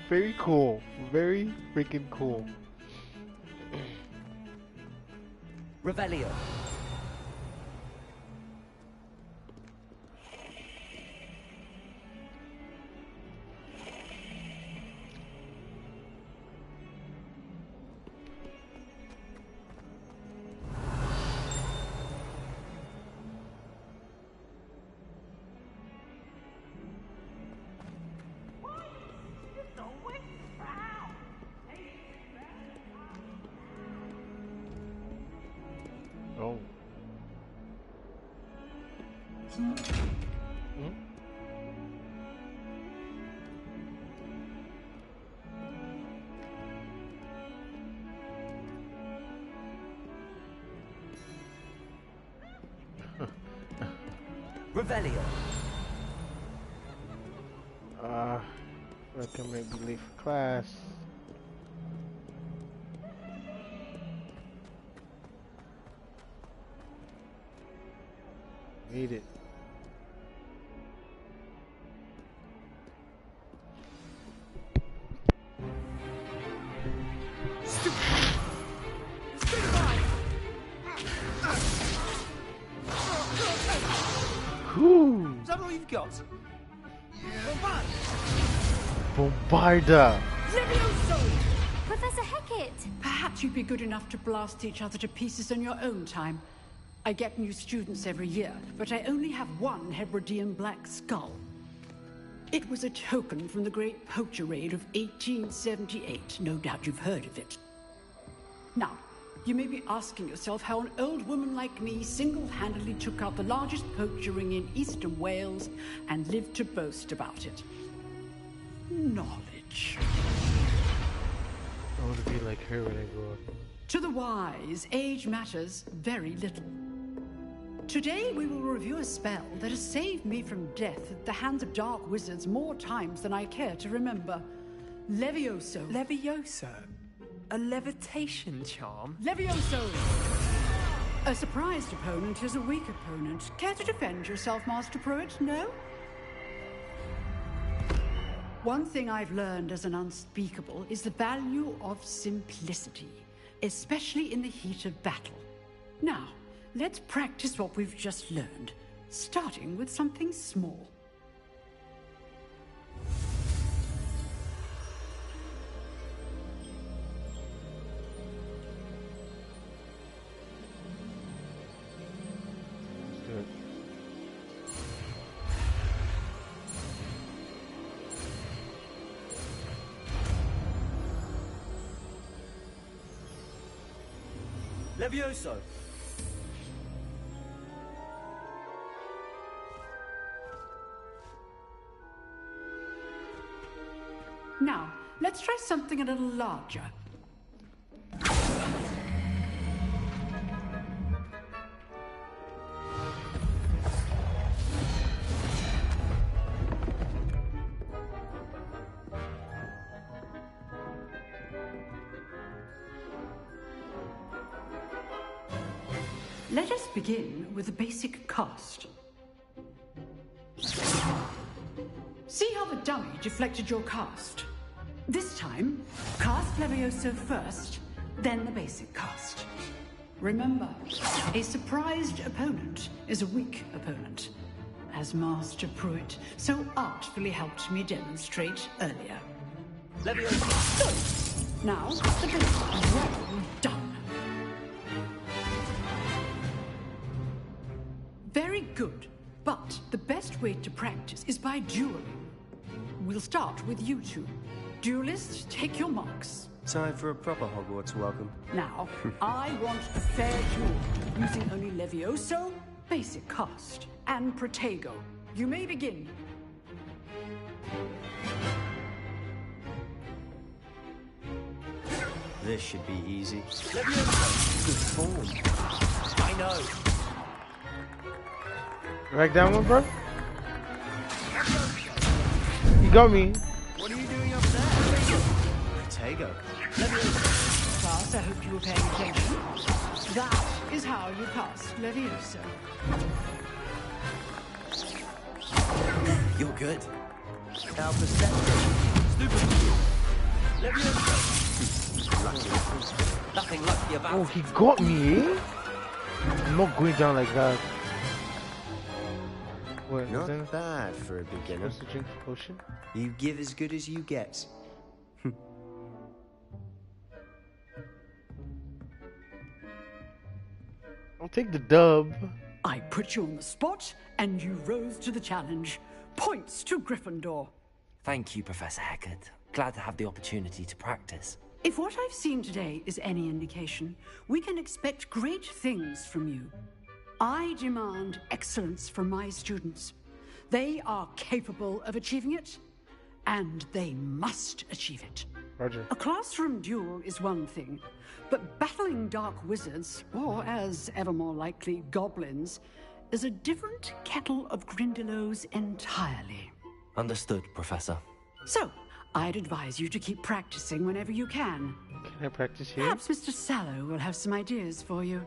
Very cool. Very freaking cool. Revelio. Oh. Revelio. Recommend be late for class. Made it. Is that all you've got? Bombarda! Professor Hecat! Perhaps you'd be good enough to blast each other to pieces in your own time. I get new students every year, but I only have one Hebridean black skull. It was a token from the Great Poacher Raid of 1878. No doubt you've heard of it. Now, you may be asking yourself how an old woman like me single-handedly took out the largest poacher ring in eastern Wales and lived to boast about it. Knowledge. I want to be like her when I grow up. To the wise, age matters very little. Today we will review a spell that has saved me from death at the hands of dark wizards more times than I care to remember. Levioso. Levioso? A levitation charm? Levioso! A surprised opponent is a weak opponent. Care to defend yourself, Master Pruitt? No? One thing I've learned as an unspeakable is the value of simplicity, especially in the heat of battle. Now, let's practice what we've just learned, starting with something small. Levioso! Now, let's try something a little larger. Let us begin with the basic cast. See how the dummy deflected your cast? This time, cast Levioso first, then the basic cast. Remember, a surprised opponent is a weak opponent, as Master Pruitt so artfully helped me demonstrate earlier. Levioso! Good. Now, the basic. Well done. Very good, but the best way to practice is by dueling. We'll start with you two. Duelists, take your marks. Time for a proper Hogwarts welcome. Now, I want a fair duel, using only Levioso, basic cast, and Protego. You may begin. This should be easy. Levioso! Good form. I know. Right down one, bro? You got me. What are you doing up there? Protego. Class, I hope you were paying attention. That is how you cast Levioso. You're good. Now perception. Stupid. Levioso. Lucky. Nothing lucky about Oh, he got me, eh? I'm not going down like that. What, Not bad for a beginner. Supposed to drink the potion? You give as good as you get. I'll take the dub. I put you on the spot, and you rose to the challenge. Points to Gryffindor. Thank you, Professor Hecat. Glad to have the opportunity to practice. If what I've seen today is any indication, we can expect great things from you. I demand excellence from my students. They are capable of achieving it, and they must achieve it. Roger. A classroom duel is one thing, but battling dark wizards, or as ever more likely, goblins, is a different kettle of Grindylows entirely. Understood, Professor. So, I'd advise you to keep practicing whenever you can. Can I practice here? Perhaps Mr. Sallow will have some ideas for you.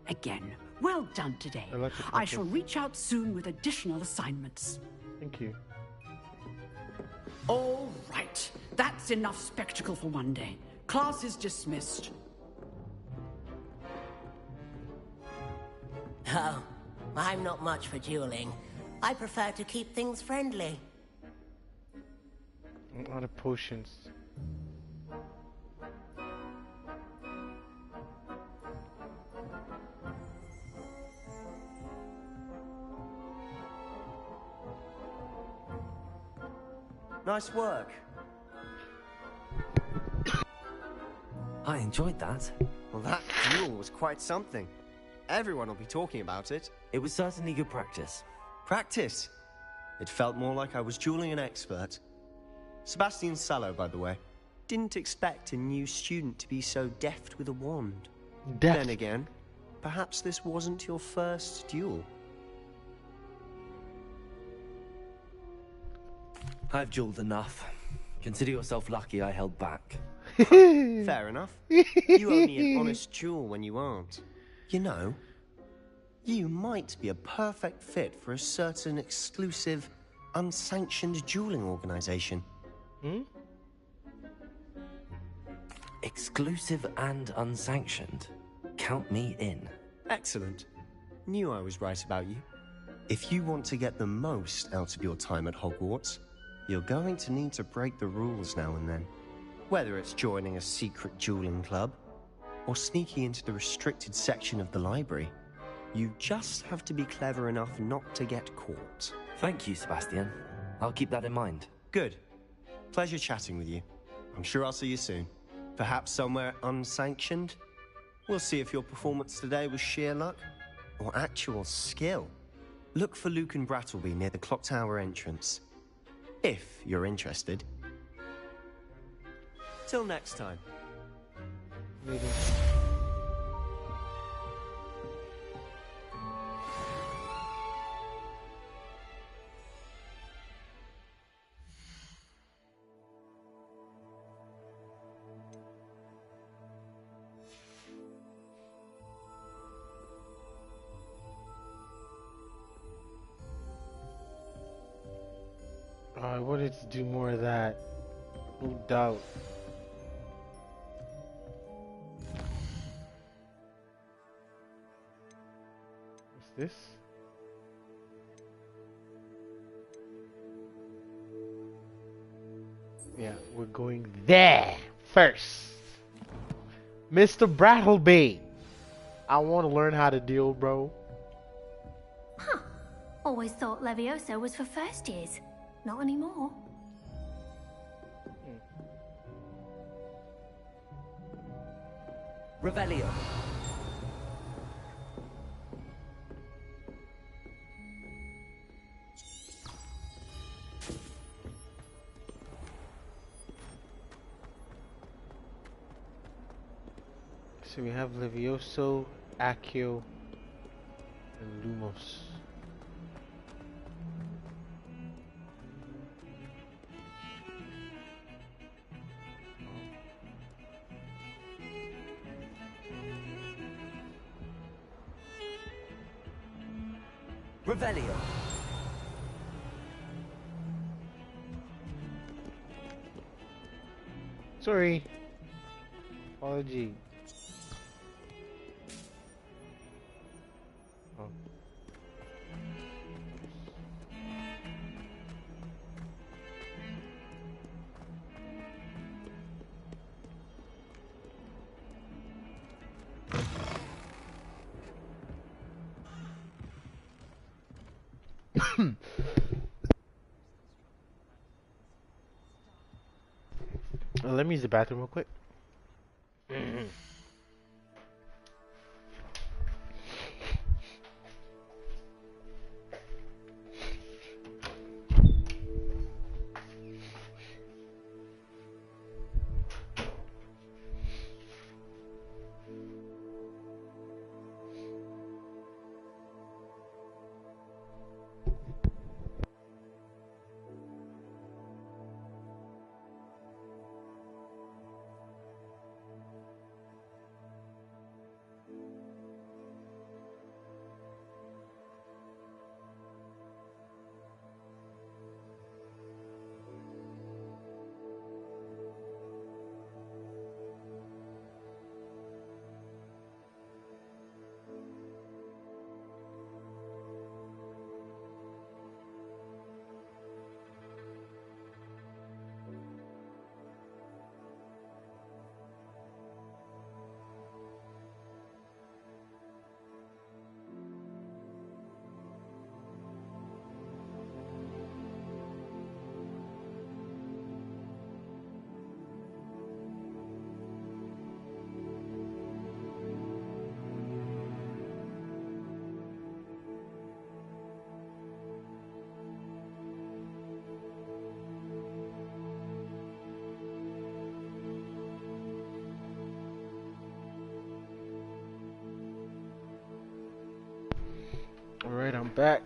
Again, well done today. I shall reach out soon with additional assignments. Thank you. All right. That's enough spectacle for one day. Class is dismissed. Oh, I'm not much for dueling. I prefer to keep things friendly. I'm out of potions. Nice work. I enjoyed that. Well, that duel was quite something. Everyone will be talking about it. It was certainly good practice. Practice? It felt more like I was dueling an expert. Sebastian Sallow, by the way. Didn't expect a new student to be so deft with a wand. Deft? Then again, perhaps this wasn't your first duel. I've dueled enough. Consider yourself lucky I held back. Fair enough. You owe me an honest duel when you aren't. You know, you might be a perfect fit for a certain exclusive, unsanctioned dueling organization. Hmm? Exclusive and unsanctioned. Count me in. Excellent. Knew I was right about you. If you want to get the most out of your time at Hogwarts, you're going to need to break the rules now and then. Whether it's joining a secret dueling club, or sneaking into the restricted section of the library, you just have to be clever enough not to get caught. Thank you, Sebastian. I'll keep that in mind. Good. Pleasure chatting with you. I'm sure I'll see you soon. Perhaps somewhere unsanctioned? We'll see if your performance today was sheer luck or actual skill. Look for Luke and Brattleby near the clock tower entrance. If you're interested. Till next time. Later. I wanted to do more of that. No doubt. What's this? Yeah, we're going there first. Mr. Brattleby. I want to learn how to deal, bro. Huh. Always thought Levioso was for first years. Not anymore. Revelio. So we have Levioso, Accio, and Lumos. Revelio. Sorry. Apology. Oh. Let me use the bathroom real quick. Alright, I'm back.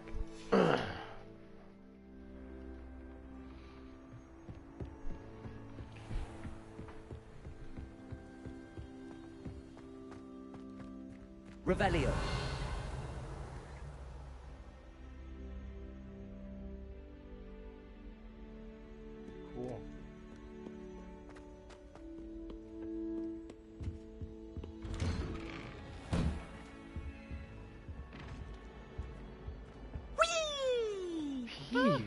Revelio. Cool. Jeez.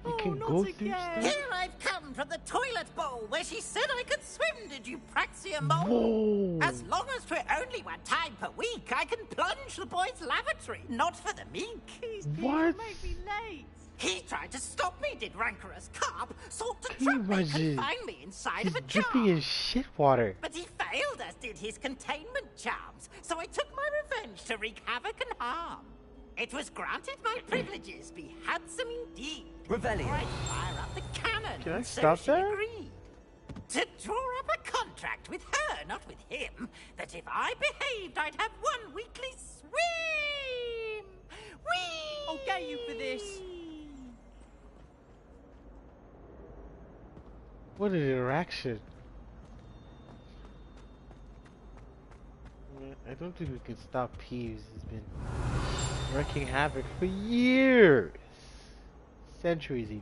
You can go through stuff? Here I've come from the toilet bowl where she said I could swim, did you praxia mole? Whoa. As long as 'twere only one time per week, I can plunge the boy's lavatory, not for the meek. He's What? make me late. He tried to stop me, did rancorous carp, sought to Can you trap me, imagine? confine me inside He's of a jar. dripping in shit water. But he failed, as did his containment charms, so I took my revenge to wreak havoc and harm. It was granted my privileges be handsome indeed. Revelio. Or I'd fire up the cannon. Can I and so stop she there? agreed. To draw up a contract with her, not with him, that if I behaved, I'd have one weekly swim. Whee! I'll get you for this. What an interaction. I don't think we can stop Peeves. He's been wreaking havoc for years. Centuries even.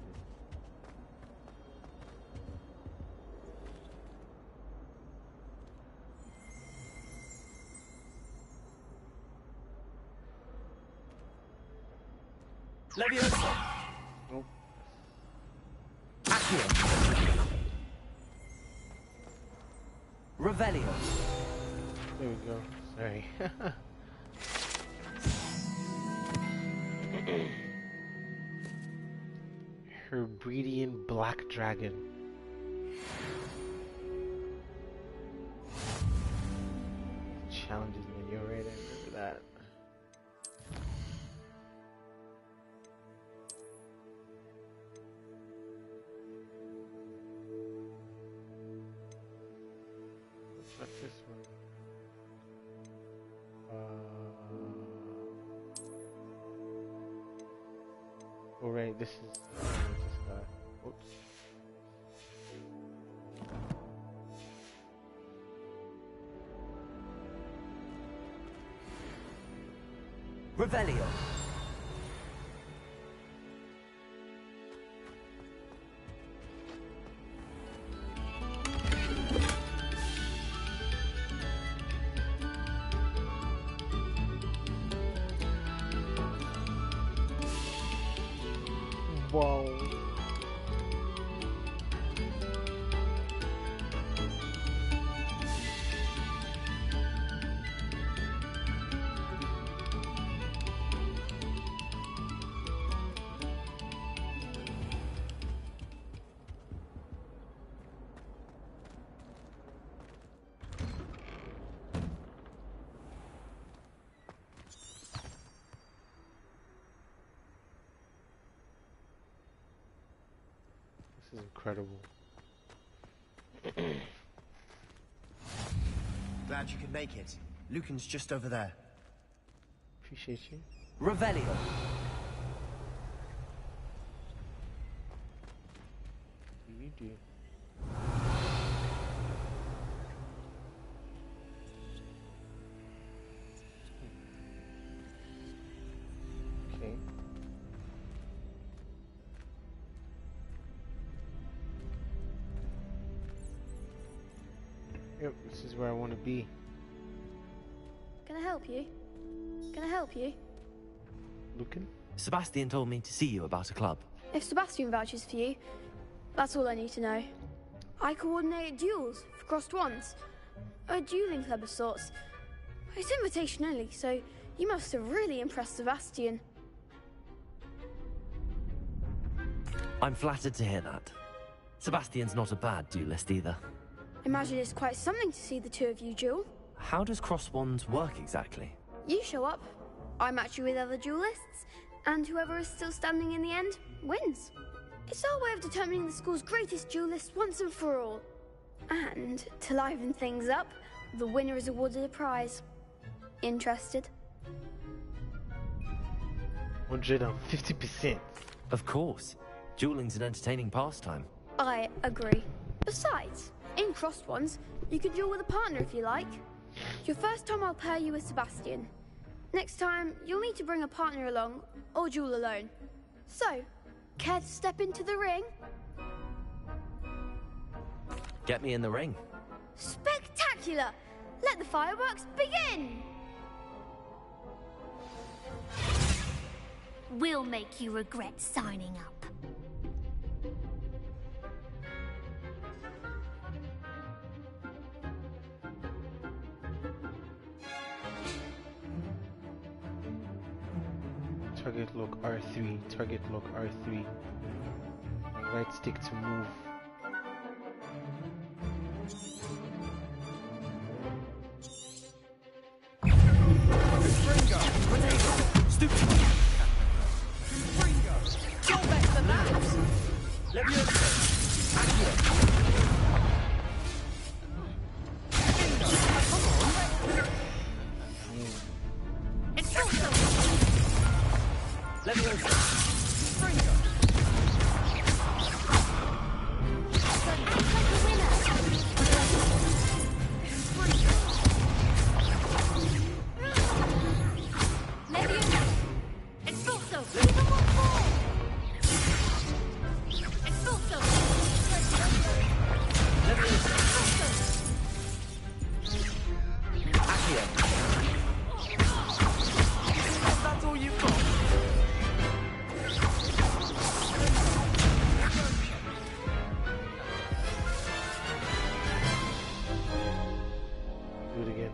Leviosa. Nope. Accio. Revelio. There we go. Sorry. Herbreedian Black Dragon. Challenges when you're ready. Remember that. What's this one? Oh right, this is this guy. Whoops. Revelio. Wow. This is incredible. Glad you could make it. Lucan's just over there. Appreciate you. Revelio. You do. Okay. Yep, this is where I want to be. Can I help you? Can I help you? Lucan? Sebastian told me to see you about a club. If Sebastian vouches for you, that's all I need to know. I coordinate duels for crossed wands. A dueling club of sorts. It's invitation only, so you must have really impressed Sebastian. I'm flattered to hear that. Sebastian's not a bad duelist either. Imagine it's quite something to see the two of you duel. How does cross wands work exactly? You show up, I match you with other duelists, and whoever is still standing in the end wins. It's our way of determining the school's greatest duelist once and for all. And to liven things up, the winner is awarded a prize. Interested? 150%. Of course. Dueling's an entertaining pastime. I agree. Besides, in crossed ones, you can duel with a partner if you like. Your first time I'll pair you with Sebastian. Next time, you'll need to bring a partner along, or duel alone. So, care to step into the ring? Get me in the ring. Spectacular! Let the fireworks begin! We'll make you regret signing up. Target lock R3. Target lock R3. Right stick to move.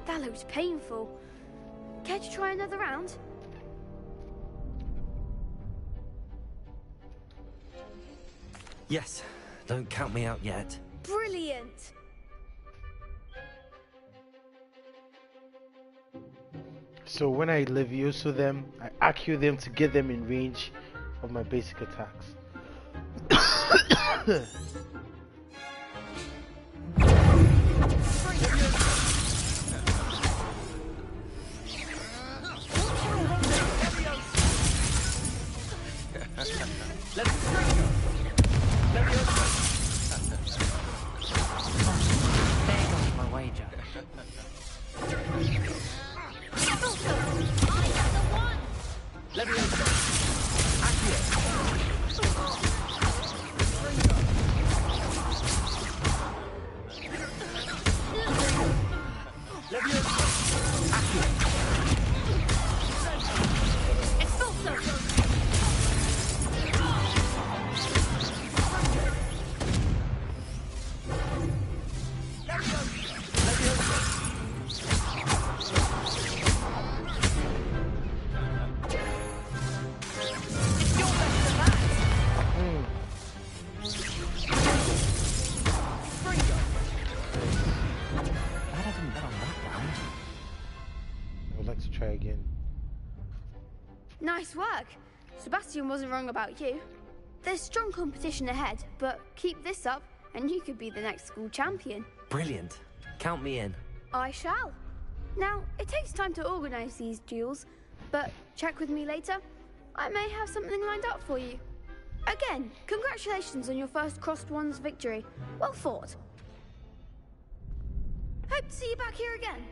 That looks painful. Care to try another round? Yes. Don't count me out yet. Brilliant! So when I Levioso them, I Accio them to get them in range of my basic attacks. Nice work. Sebastian wasn't wrong about you. There's strong competition ahead, but keep this up and you could be the next school champion. Brilliant. Count me in. I shall. Now, it takes time to organise these duels, but check with me later. I may have something lined up for you. Again, congratulations on your first Crossed Ones victory. Well fought. Hope to see you back here again.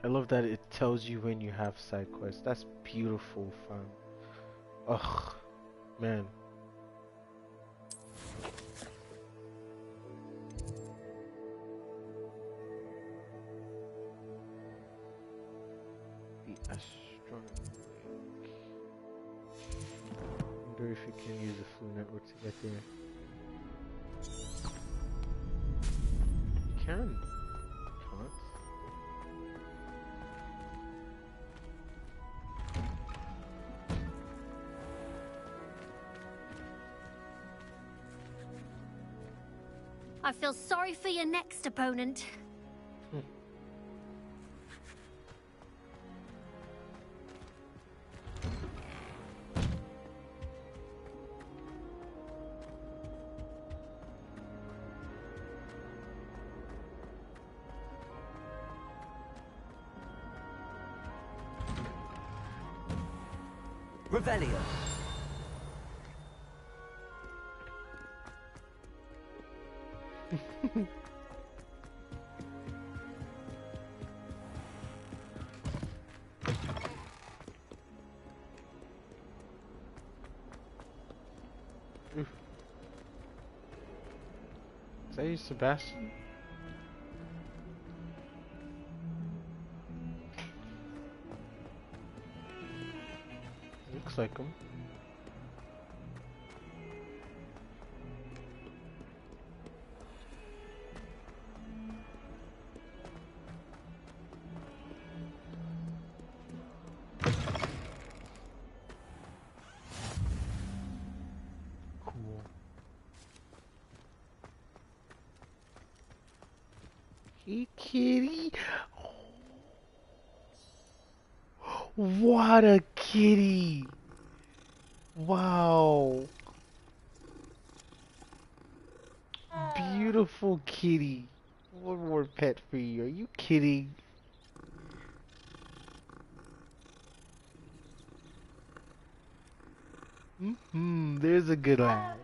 I love that it tells you when you have side quests. That's beautiful, fam. Ugh. Man. The astronomy link. Wonder if you can use the Flu network to get there. You can. Can't. I feel sorry for your next opponent. Revelio. Is that you, Sebastian? Looks like him. Cool. Hey, kitty. What a kitty. Wow. Beautiful kitty. One more pet for you. Are you kidding? There's a good lad.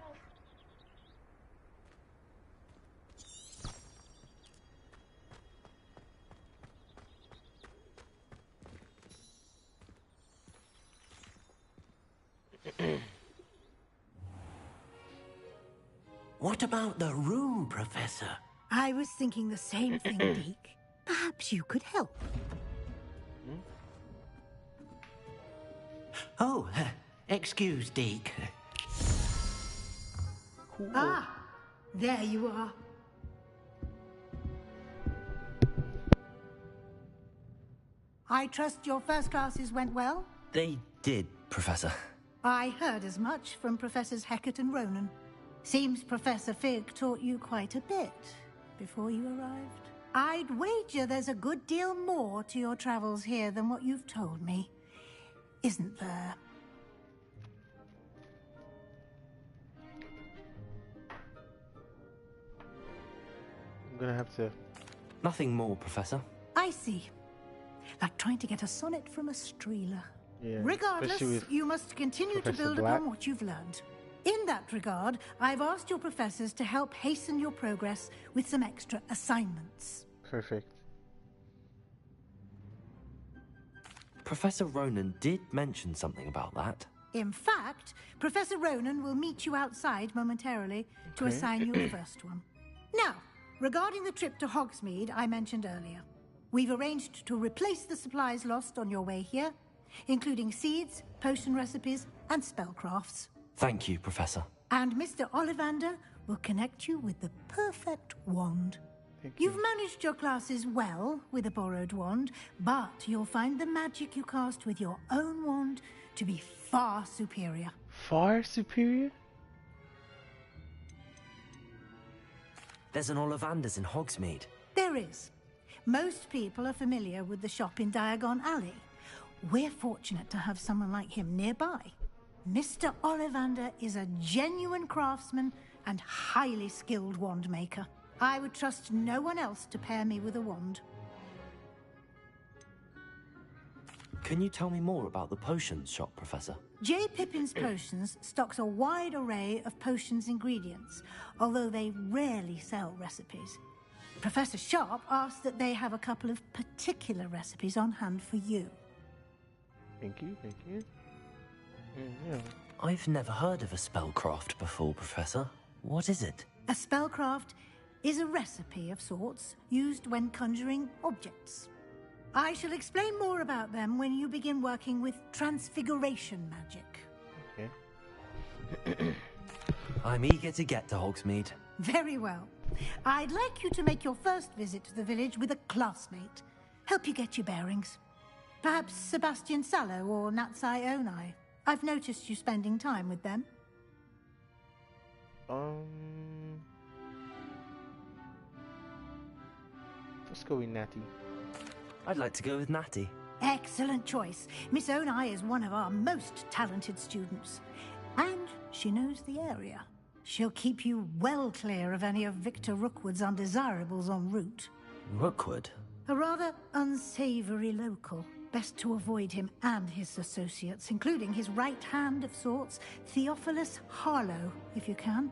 What about the room, Professor? I was thinking the same thing, Deke. Perhaps you could help. Oh, excuse, Deke. Ah, there you are. I trust your first classes went well? They did, Professor. I heard as much from Professors Hecat and Ronan. Seems Professor Fig taught you quite a bit before you arrived. I'd wager there's a good deal more to your travels here than what you've told me. Isn't there? I'm gonna have to... Nothing more, Professor. I see. Like trying to get a sonnet from a streeler. Yeah, Regardless, especially with you must continue to Professor build Black. upon what you've learned. In that regard, I've asked your professors to help hasten your progress with some extra assignments. Perfect. Professor Ronan did mention something about that. In fact, Professor Ronan will meet you outside momentarily to Okay. assign you a first one. Now, regarding the trip to Hogsmeade I mentioned earlier, we've arranged to replace the supplies lost on your way here, including seeds, potion recipes, and spellcrafts. Thank you, Professor. And Mr. Ollivander will connect you with the perfect wand. You've managed your classes well with a borrowed wand, but you'll find the magic you cast with your own wand to be far superior. Far superior? There's an Ollivander's in Hogsmeade. There is. Most people are familiar with the shop in Diagon Alley. We're fortunate to have someone like him nearby. Mr. Ollivander is a genuine craftsman and highly skilled wand maker. I would trust no one else to pair me with a wand. Can you tell me more about the potions shop, Professor? J. Pippin's Potions stocks a wide array of potions ingredients, although they rarely sell recipes. Professor Sharp asked that they have a couple of particular recipes on hand for you. Thank you, thank you. Yeah. I've never heard of a spellcraft before, Professor. What is it? A spellcraft is a recipe of sorts used when conjuring objects. I shall explain more about them when you begin working with transfiguration magic. Okay. I'm eager to get to Hogsmeade. Very well. I'd like you to make your first visit to the village with a classmate. Help you get your bearings. Perhaps Sebastian Sallow or Natsai Onai. I've noticed you spending time with them. Let's go with Natty. I'd like to go with Natty. Excellent choice. Miss Onai is one of our most talented students. And she knows the area. She'll keep you well clear of any of Victor Rookwood's undesirables en route. Rookwood? A rather unsavory local. Best to avoid him and his associates, including his right hand of sorts, Theophilus Harlow, if you can.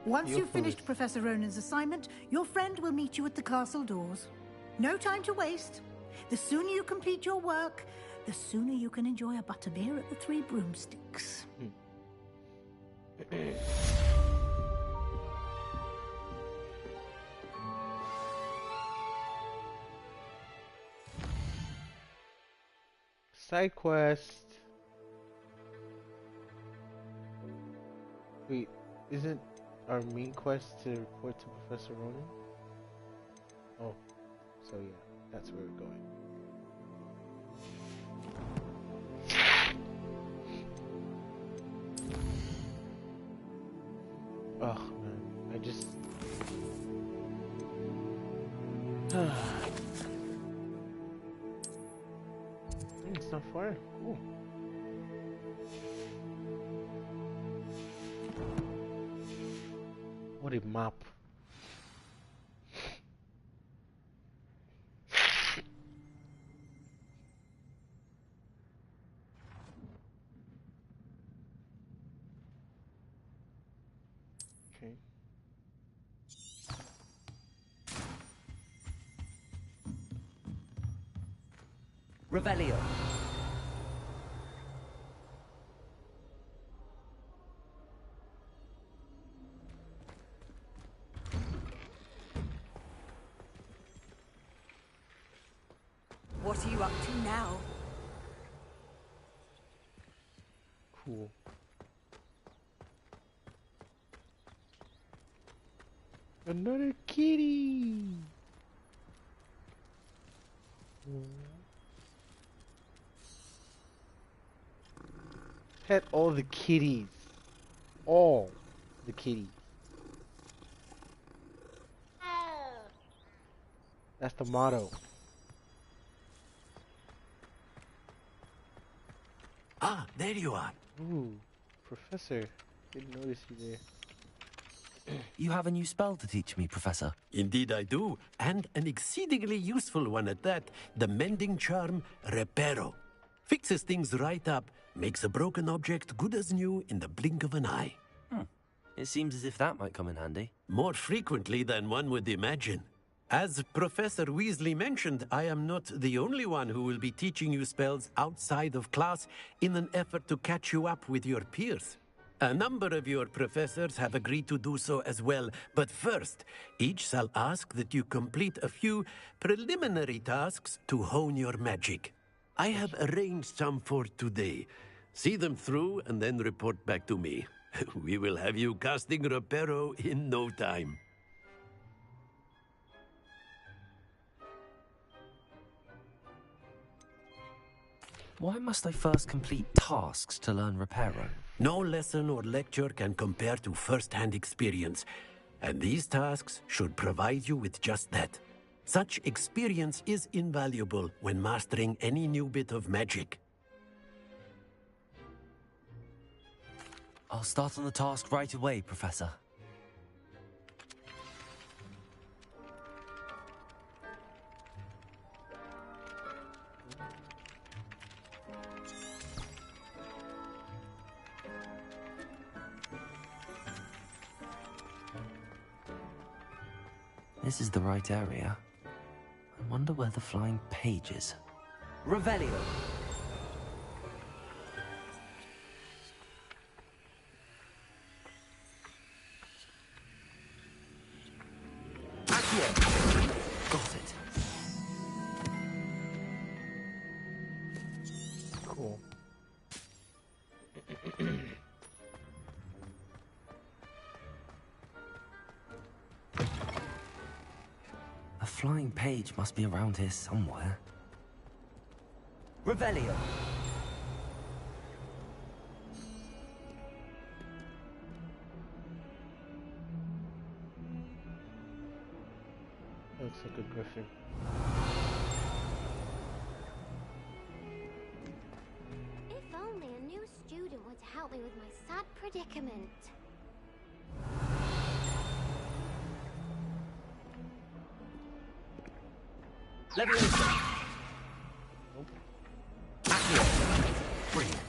Once you've finished Professor Ronan's assignment, your friend will meet you at the castle doors. No time to waste. The sooner you complete your work, the sooner you can enjoy a butterbeer at the Three Broomsticks. Side quest. Wait, isn't our main quest to report to Professor Ronan? Oh, so yeah, that's where we're going. Oh man, I just... It's not far. Cool. What a map. Okay. Revelio. What are you up to now? Cool. Another kitty. Pet all the kitties. All the kitties. That's the motto. Ah, there you are. Ooh, Professor. Didn't notice you there. You have a new spell to teach me, Professor. Indeed I do, and an exceedingly useful one at that. The mending charm, Reparo. Fixes things right up, makes a broken object good as new in the blink of an eye. It seems as if that might come in handy. More frequently than one would imagine. As Professor Weasley mentioned, I am not the only one who will be teaching you spells outside of class in an effort to catch you up with your peers. A number of your professors have agreed to do so as well, but first, each shall ask that you complete a few preliminary tasks to hone your magic. I have arranged some for today. See them through and then report back to me. We will have you casting Reparo in no time. Why must I first complete tasks to learn Reparo? No lesson or lecture can compare to first-hand experience, and these tasks should provide you with just that. Such experience is invaluable when mastering any new bit of magic. I'll start on the task right away, Professor. This is the right area. I wonder where the flying page is. Revelio! Cool. A flying page must be around here somewhere. Revelio. Looks like a griffin. If only a new student were to help me with my sad predicament. Leviosa. Nope. Accio. Brilliant.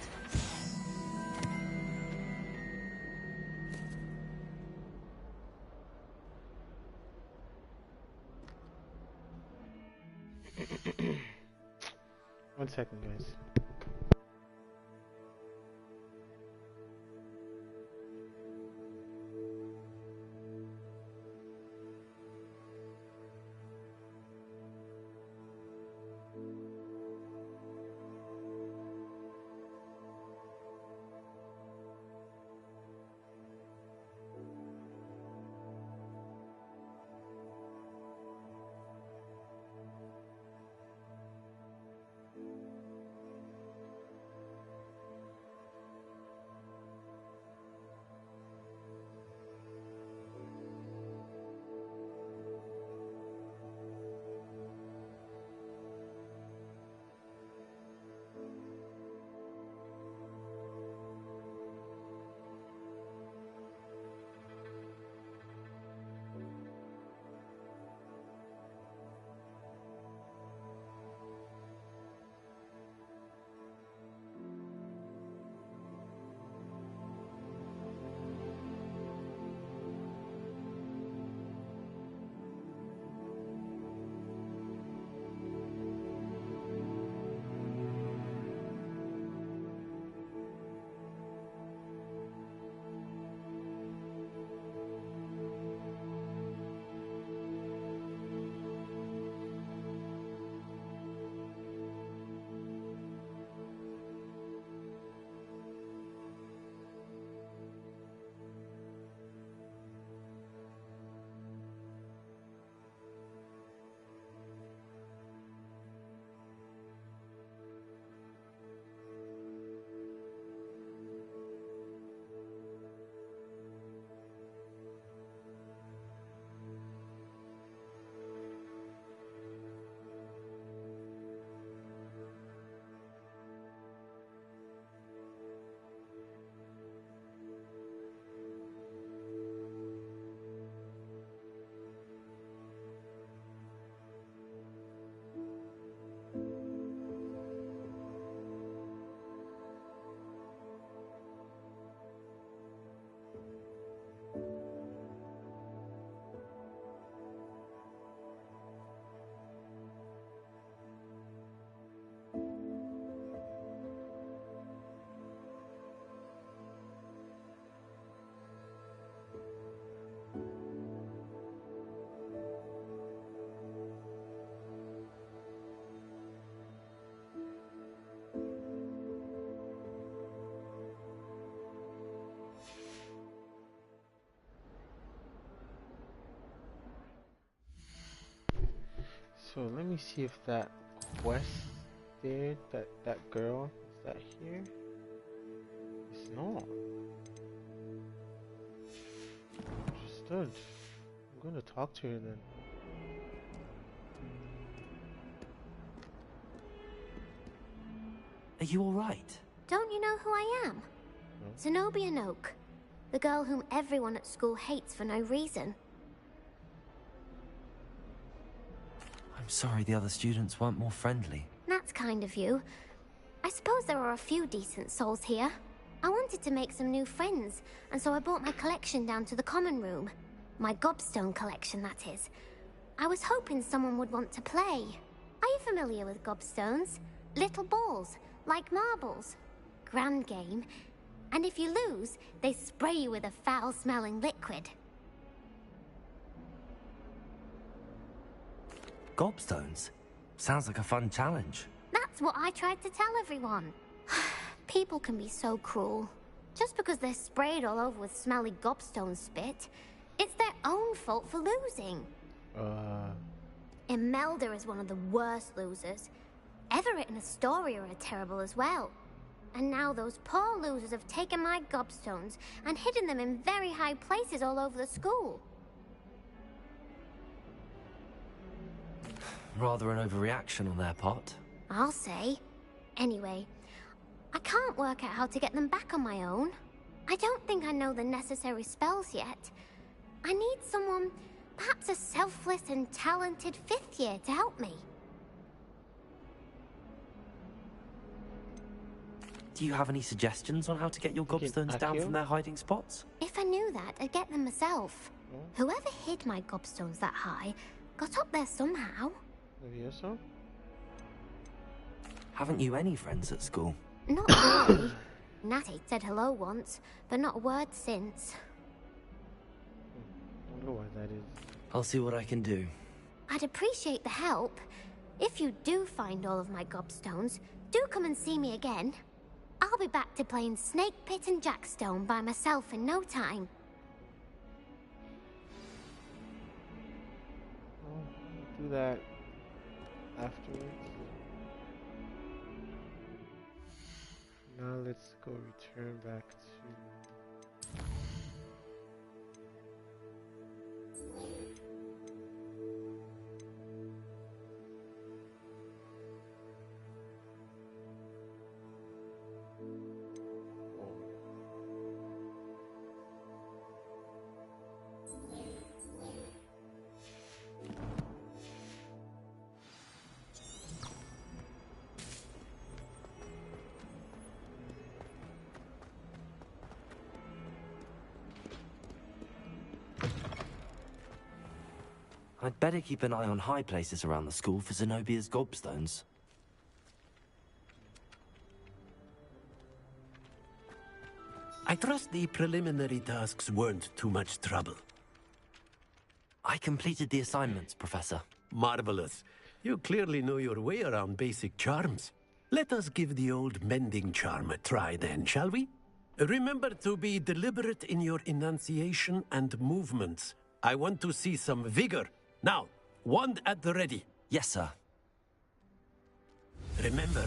One second, guys. So let me see if that quest there, that girl, is that here? It's not. Understood. I'm gonna talk to her then. Are you alright? Don't you know who I am? No. Zenobia Noak, the girl whom everyone at school hates for no reason. I'm sorry the other students weren't more friendly. That's kind of you. I suppose there are a few decent souls here. I wanted to make some new friends, and so I brought my collection down to the common room. My gobstone collection, that is. I was hoping someone would want to play. Are you familiar with gobstones? Little balls, like marbles. Grand game. And if you lose, they spray you with a foul-smelling liquid. Gobstones? Sounds like a fun challenge. That's what I tried to tell everyone. people can be so cruel? Just because they're sprayed all over with smelly gobstone spit, it's their own fault for losing. Imelda is one of the worst losers. Everett and Astoria are terrible as well. And now those poor losers have taken my gobstones and hidden them in very high places all over the school. Rather an overreaction on their part. I'll say. Anyway, I can't work out how to get them back on my own. I don't think I know the necessary spells yet. I need someone, perhaps a selfless and talented 5th year to help me. Do you have any suggestions on how to get your gobstones down from their hiding spots? If I knew that, I'd get them myself. Whoever hid my gobstones that high got up there somehow. Maybe so? Haven't you any friends at school? Not really. Natty said hello once, but not a word since. I wonder why that is. I'll see what I can do. I'd appreciate the help. If you do find all of my gobstones, do come and see me again. I'll be back to playing Snake Pit and Jackstone by myself in no time. I'll do that afterwards. Now let's go return back to... I'd better keep an eye on high places around the school for Zenobia's gobstones. I trust the preliminary tasks weren't too much trouble. I completed the assignments, Professor. Marvelous. You clearly know your way around basic charms. Let us give the old mending charm a try then, shall we? Remember to be deliberate in your enunciation and movements. I want to see some vigor. Now, wand at the ready. Yes, sir. Remember,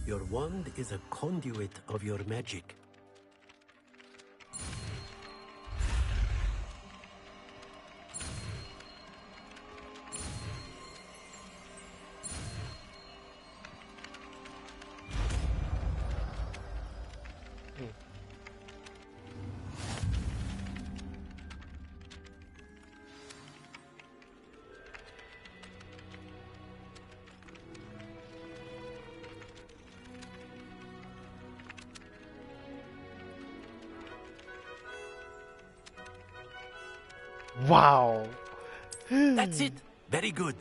your wand is a conduit of your magic. Wow! That's it! Very good.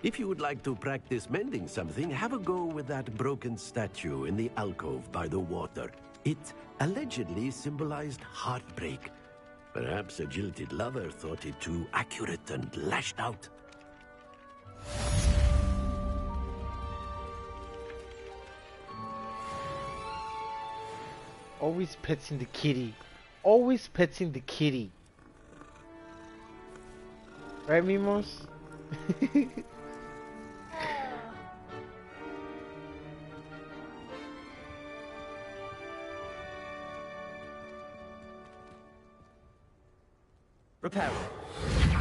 If you would like to practice mending something, have a go with that broken statue in the alcove by the water. It allegedly symbolized heartbreak. Perhaps a jilted lover thought it too accurate and lashed out. Always petting the kitty. Always petting the kitty. Right, Mimos? Repair.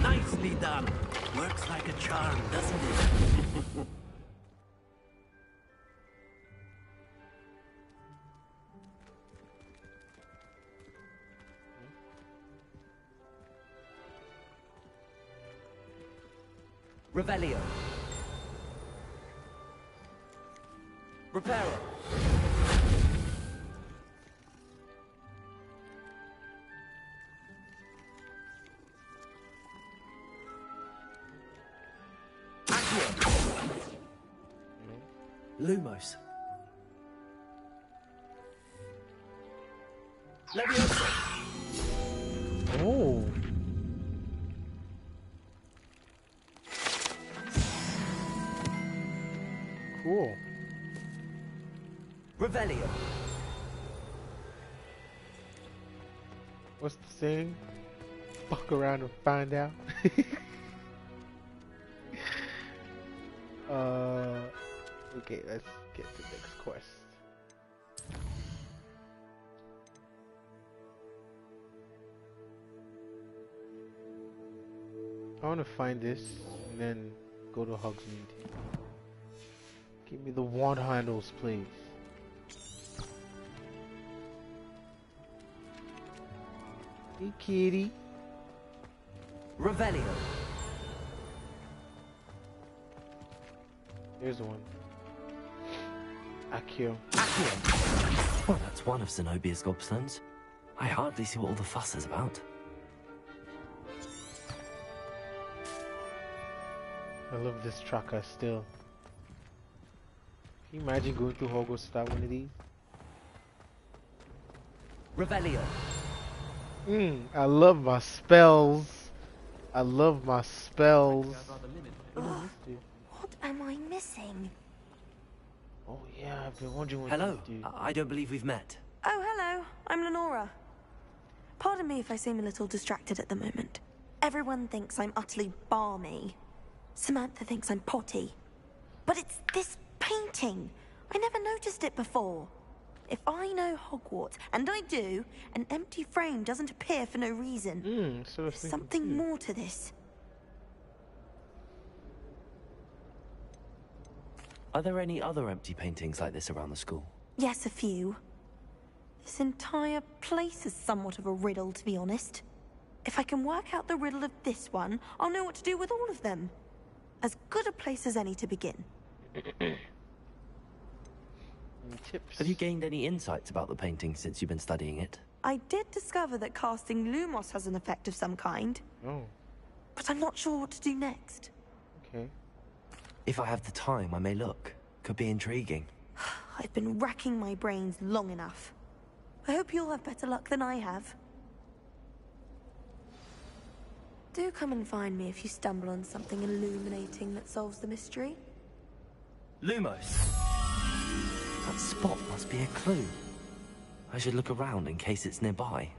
Nicely done. Works like a charm, doesn't it? Revelio. Reparo. Lumos. Leviosa. Oh. Cool. Revelio. What's the saying? Fuck around and find out. Okay, let's get to the next quest. I want to find this and then go to Hogsmeade. Give me the wand handles, please. Hey, kitty. Revelio. There's one. Accio. Well, that's one of Zenobia's gobstones. I hardly see what all the fuss is about. I love this tracker still. Can you imagine going through Hogwarts without one of these? Revelio. I love my spells. I love my spells. What am I missing? Oh yeah, I've been wondering what Hello. to do. I don't believe we've met. Oh, hello. I'm Lenora. Pardon me if I seem a little distracted at the moment. Everyone thinks I'm utterly balmy. Samantha thinks I'm potty. But it's this painting. I never noticed it before. If I know Hogwarts, and I do, an empty frame doesn't appear for no reason. There's something more to this. Are there any other empty paintings like this around the school? Yes, a few. This entire place is somewhat of a riddle, to be honest. If I can work out the riddle of this one, I'll know what to do with all of them. As good a place as any to begin. Tips. Have you gained any insights about the painting since you've been studying it? I did discover that casting Lumos has an effect of some kind. Oh. But I'm not sure what to do next. Okay. If I have the time, I may look. Could be intriguing. I've been racking my brains long enough. I hope you'll have better luck than I have. Do come and find me if you stumble on something illuminating that solves the mystery. Lumos. That spot must be a clue. I should look around in case it's nearby.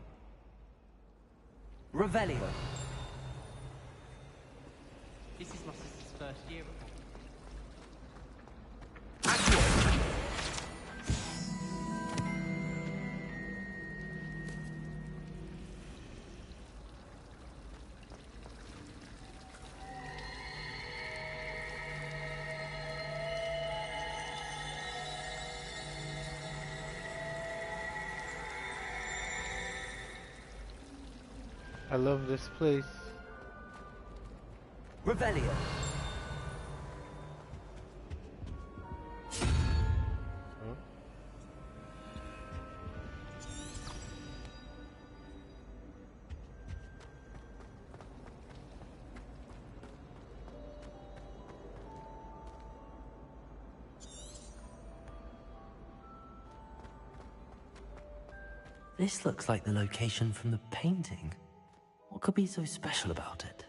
Revelio. This is my sister's first year at I love this place. Revelio. Huh? This looks like the location from the painting. What could be so special about it?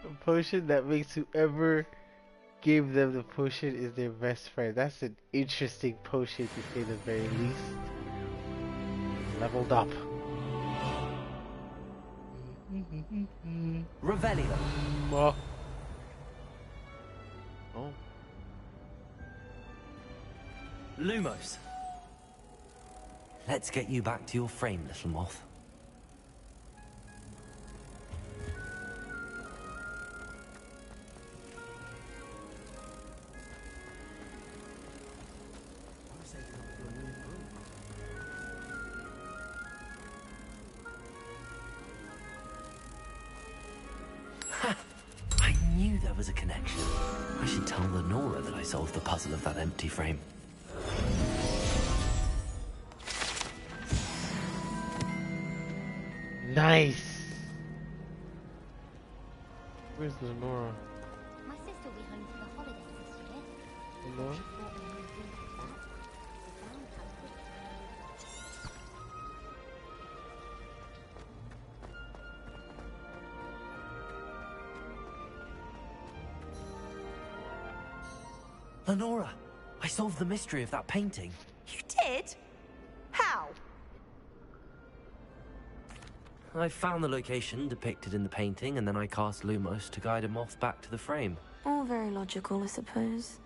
A potion that makes whoever gave them the potion is their best friend. That's an interesting potion to say the very least. Leveled up. Revelio. Oh. Lumos. Let's get you back to your frame, little moth. I knew there was a connection. I should tell Lenora that I solved the puzzle of that empty frame. Nice. Where's Lenora? My sister will be home for the holidays this year. Lenora? She bought me a new thing like that. Lenora, I solved the mystery of that painting. You did? How? I found the location depicted in the painting, and then I cast Lumos to guide a moth back to the frame. All very logical, I suppose.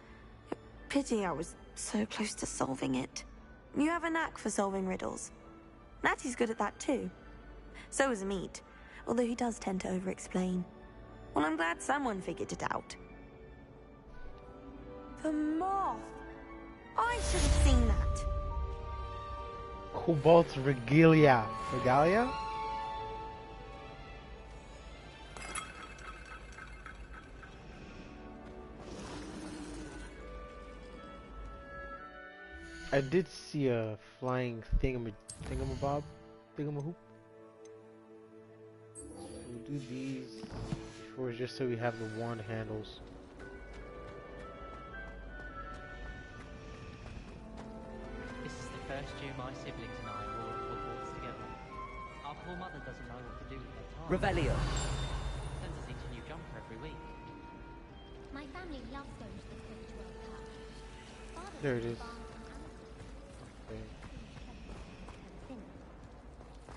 Pity I was so close to solving it. You have a knack for solving riddles. Natty's good at that too. So is Amit, although he does tend to over-explain. Well, I'm glad someone figured it out. The moth! I should have seen that. Cobalt regalia. Regalia? I did see a flying thingamabob. Thingamahoop. We'll do these before, just so we have the wand handles. This is the first year my siblings and I are all at Hogwarts together. Our poor mother doesn't know what to do with her time. Revelio. Sends us each a new jumper every week. My family loves going to the Quidditch World Cup. Father There it is. Okay.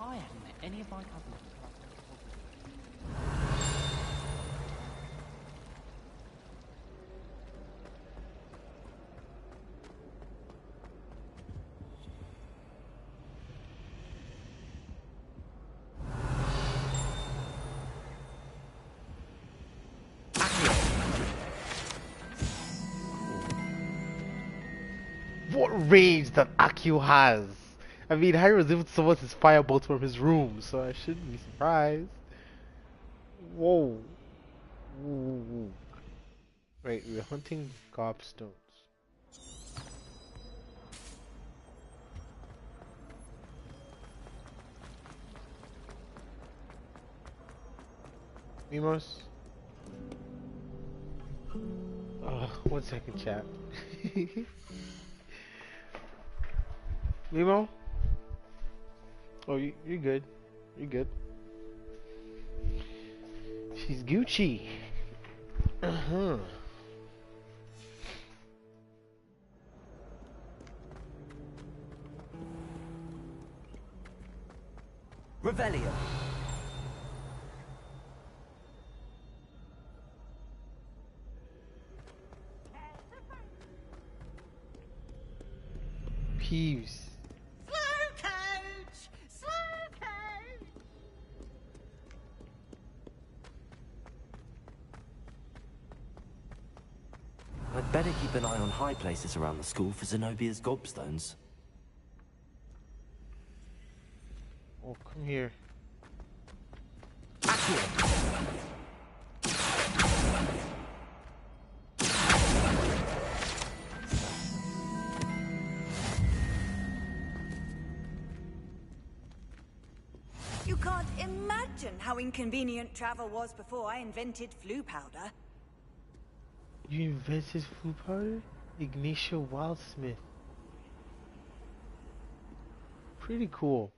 I haven't met any of my cousins until I went to What rage that Akio has! I mean, Harry was able to summon his firebolt from his room, so I shouldn't be surprised. Whoa. Whoa. Wait, we're hunting gobstones. Mimos? 1 second, chat. Mimo? Oh, you're good. You're good. She's Gucci. Uh-huh. Revelio. Peeves. Slow coach! Slow coach! I'd better keep an eye on high places around the school for Zenobia's gobstones. Oh, come here. You can't imagine how inconvenient travel was before I invented flu powder. You invented flu powder? Ignitia Wildsmith. Pretty cool.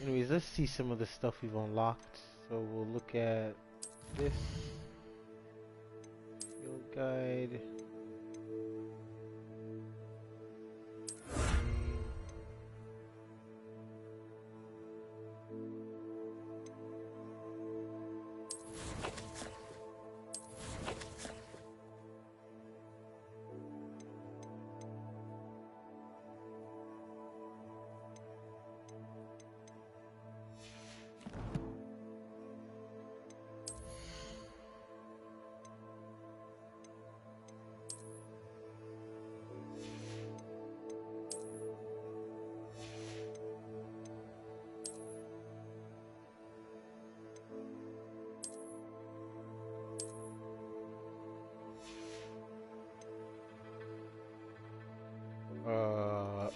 Anyways, let's see some of the stuff we've unlocked. So we'll look at this. Field guide.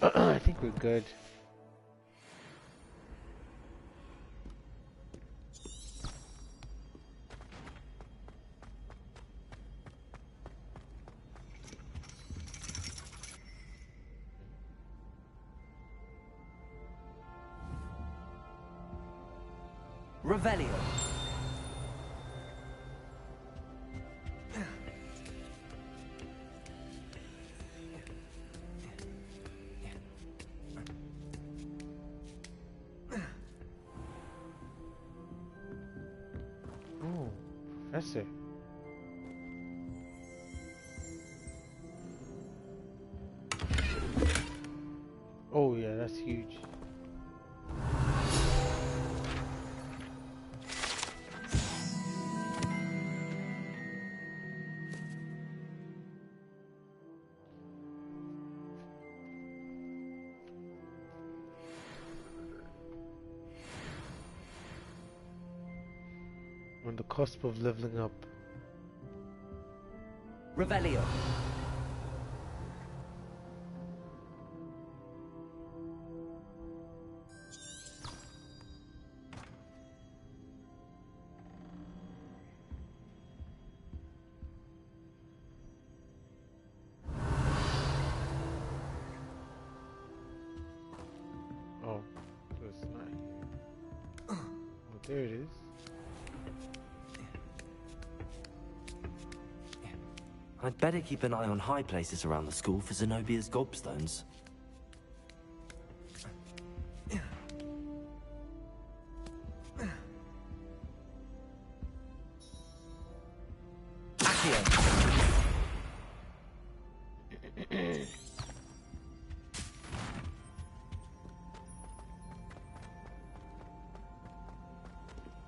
I think we're good. Revelio. Professor. Oh yeah, that's huge. On the cusp of leveling up. Revelio. Oh, it's not here. Oh, there it is. I'd better keep an eye on high places around the school for Zenobia's gobstones.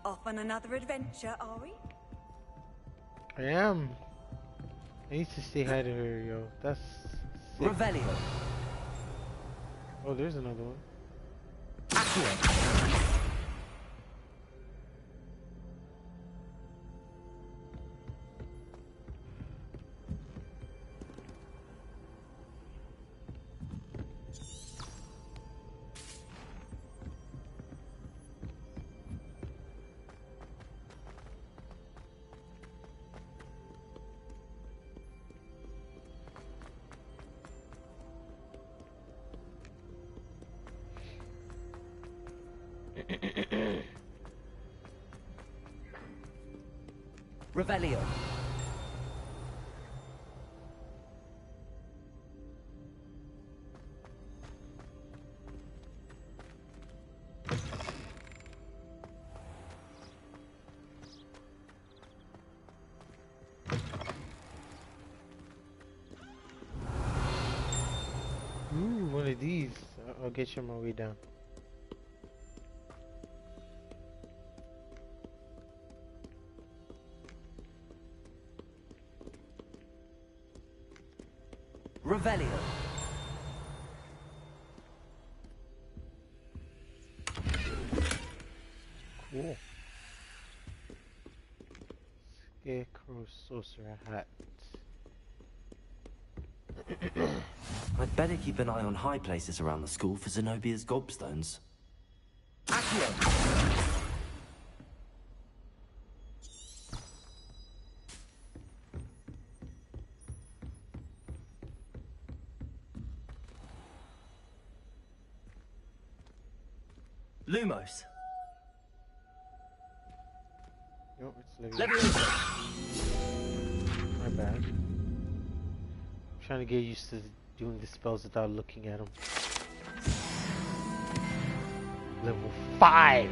Off on another adventure, are we? I am. I need to say hi to her, yo. That's sick. Revelio. Oh, there's another one. Revelio. Ooh, one of these. I'll get you on my way down. Revelio. Cool. Scarecrow sorcerer hat. I'd better keep an eye on high places around the school for Zenobia's gobstones. Lumos. No, it's Leviosa. My bad. I'm trying to get used to doing the spells without looking at them. Level 5!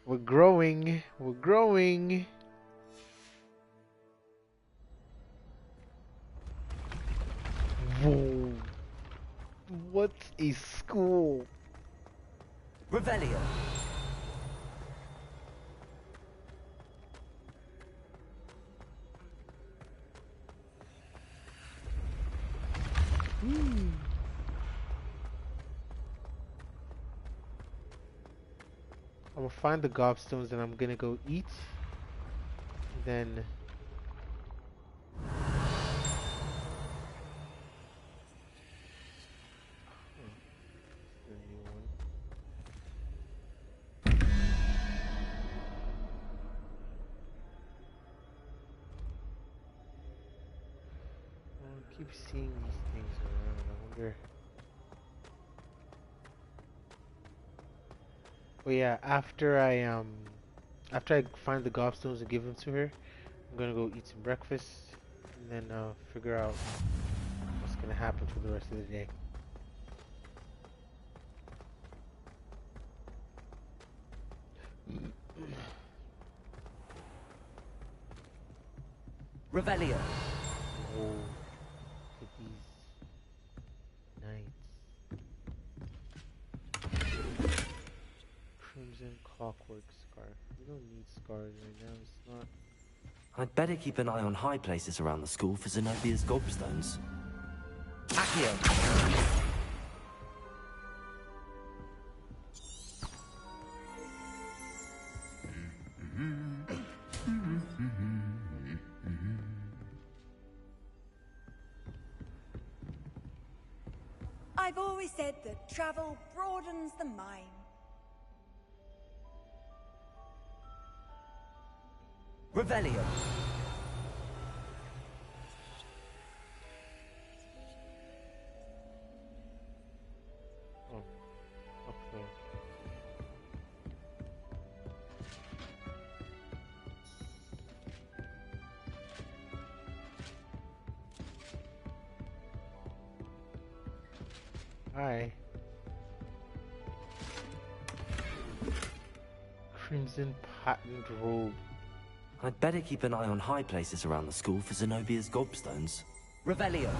We're growing. We're growing. Whoa. What a school. Revelio. I'm gonna find the gobstones and I'm gonna go eat. Then I keep seeing these things around. I wonder. But yeah, after I find the gobstones and give them to her, I'm gonna go eat some breakfast and then figure out what's gonna happen for the rest of the day. Revelio. Oh, look at these knights. Crimson clockwork scarf. We don't need scars right now. It's not. I'd better keep an eye on high places around the school for Zenobia's gobstones. Accio. I've always said that travel broadens the mind. Revelio. Oh, okay. Hi. Crimson patterned robe. I'd better keep an eye on high places around the school for Zenobia's gobstones. Revelio.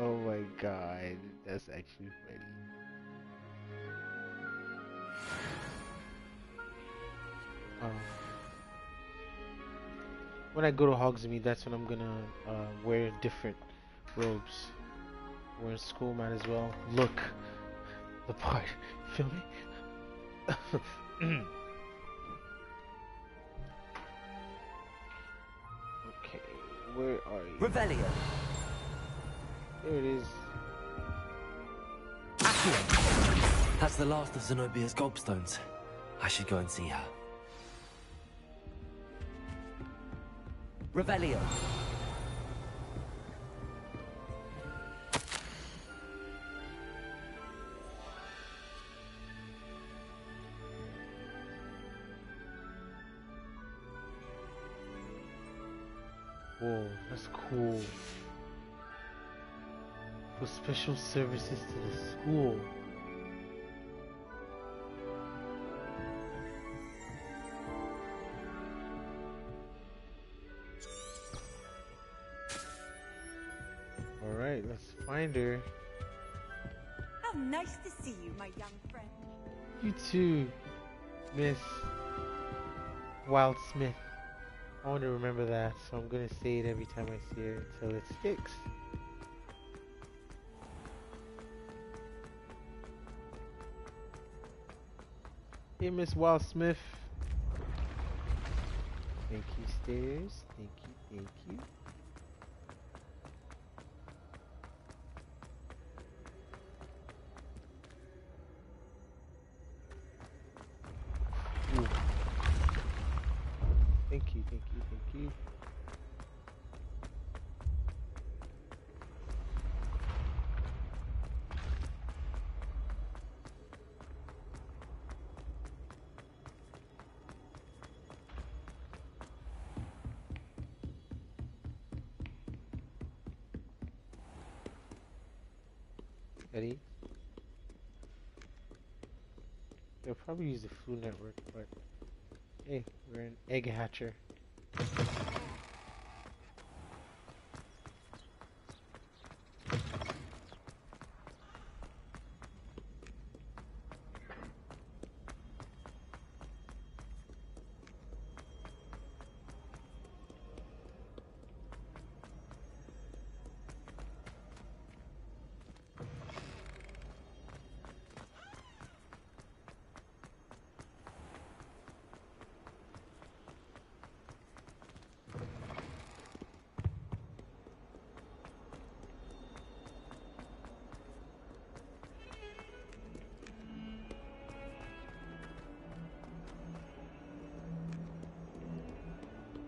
Oh my god, that's actually funny. When I go to Hogsmeade, that's when I'm gonna wear different robes. We're in school, might as well look the part. Feel me? Okay, where are you? Revelio. There it is. Accio. That's the last of Zenobia's gobstones. I should go and see her. Revelio. Whoa, that's cool. For special services to the school. Alright, let's find her. How nice to see you, my young friend. You too, Miss Wildsmith. I want to remember that, so I'm gonna say it every time I see her until it sticks. Hey, Miss Wildsmith. Thank you, stairs. Thank you, thank you. Ooh. Thank you, thank you, thank you. Eddie? They'll probably use the Food Network, but hey, we're an egg hatcher.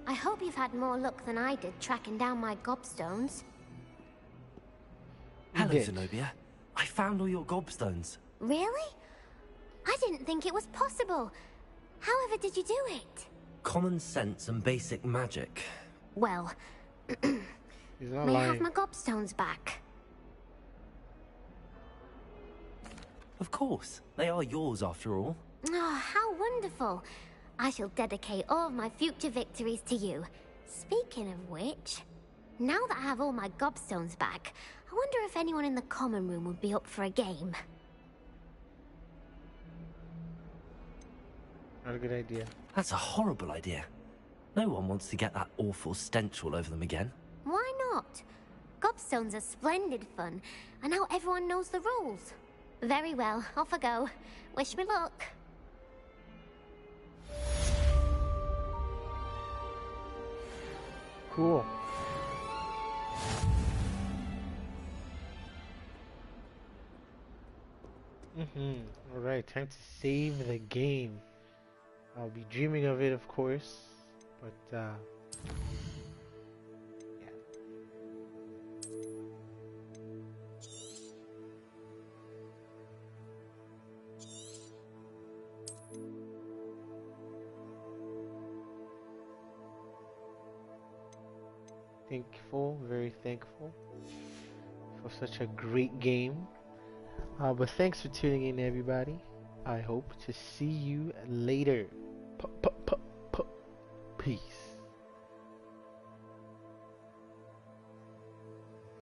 I hope you've had more luck than I did tracking down my gobstones. Hello, Zenobia. I found all your gobstones. Really? I didn't think it was possible. However did you do it? Common sense and basic magic. Well, He's not may I have lying. my gobstones back? Of course, they are yours after all. Oh, how wonderful. I shall dedicate all of my future victories to you. Speaking of which, now that I have all my gobstones back, I wonder if anyone in the common room would be up for a game. Not a good idea. That's a horrible idea. No one wants to get that awful stench all over them again. Why not? Gobstones are splendid fun, and now everyone knows the rules. Very well, off I go. Wish me luck. Cool. Alright, time to save the game. I'll be dreaming of it, of course, but yeah. Thankful, very thankful for such a great game. But thanks for tuning in, everybody. I hope to see you later. Peace.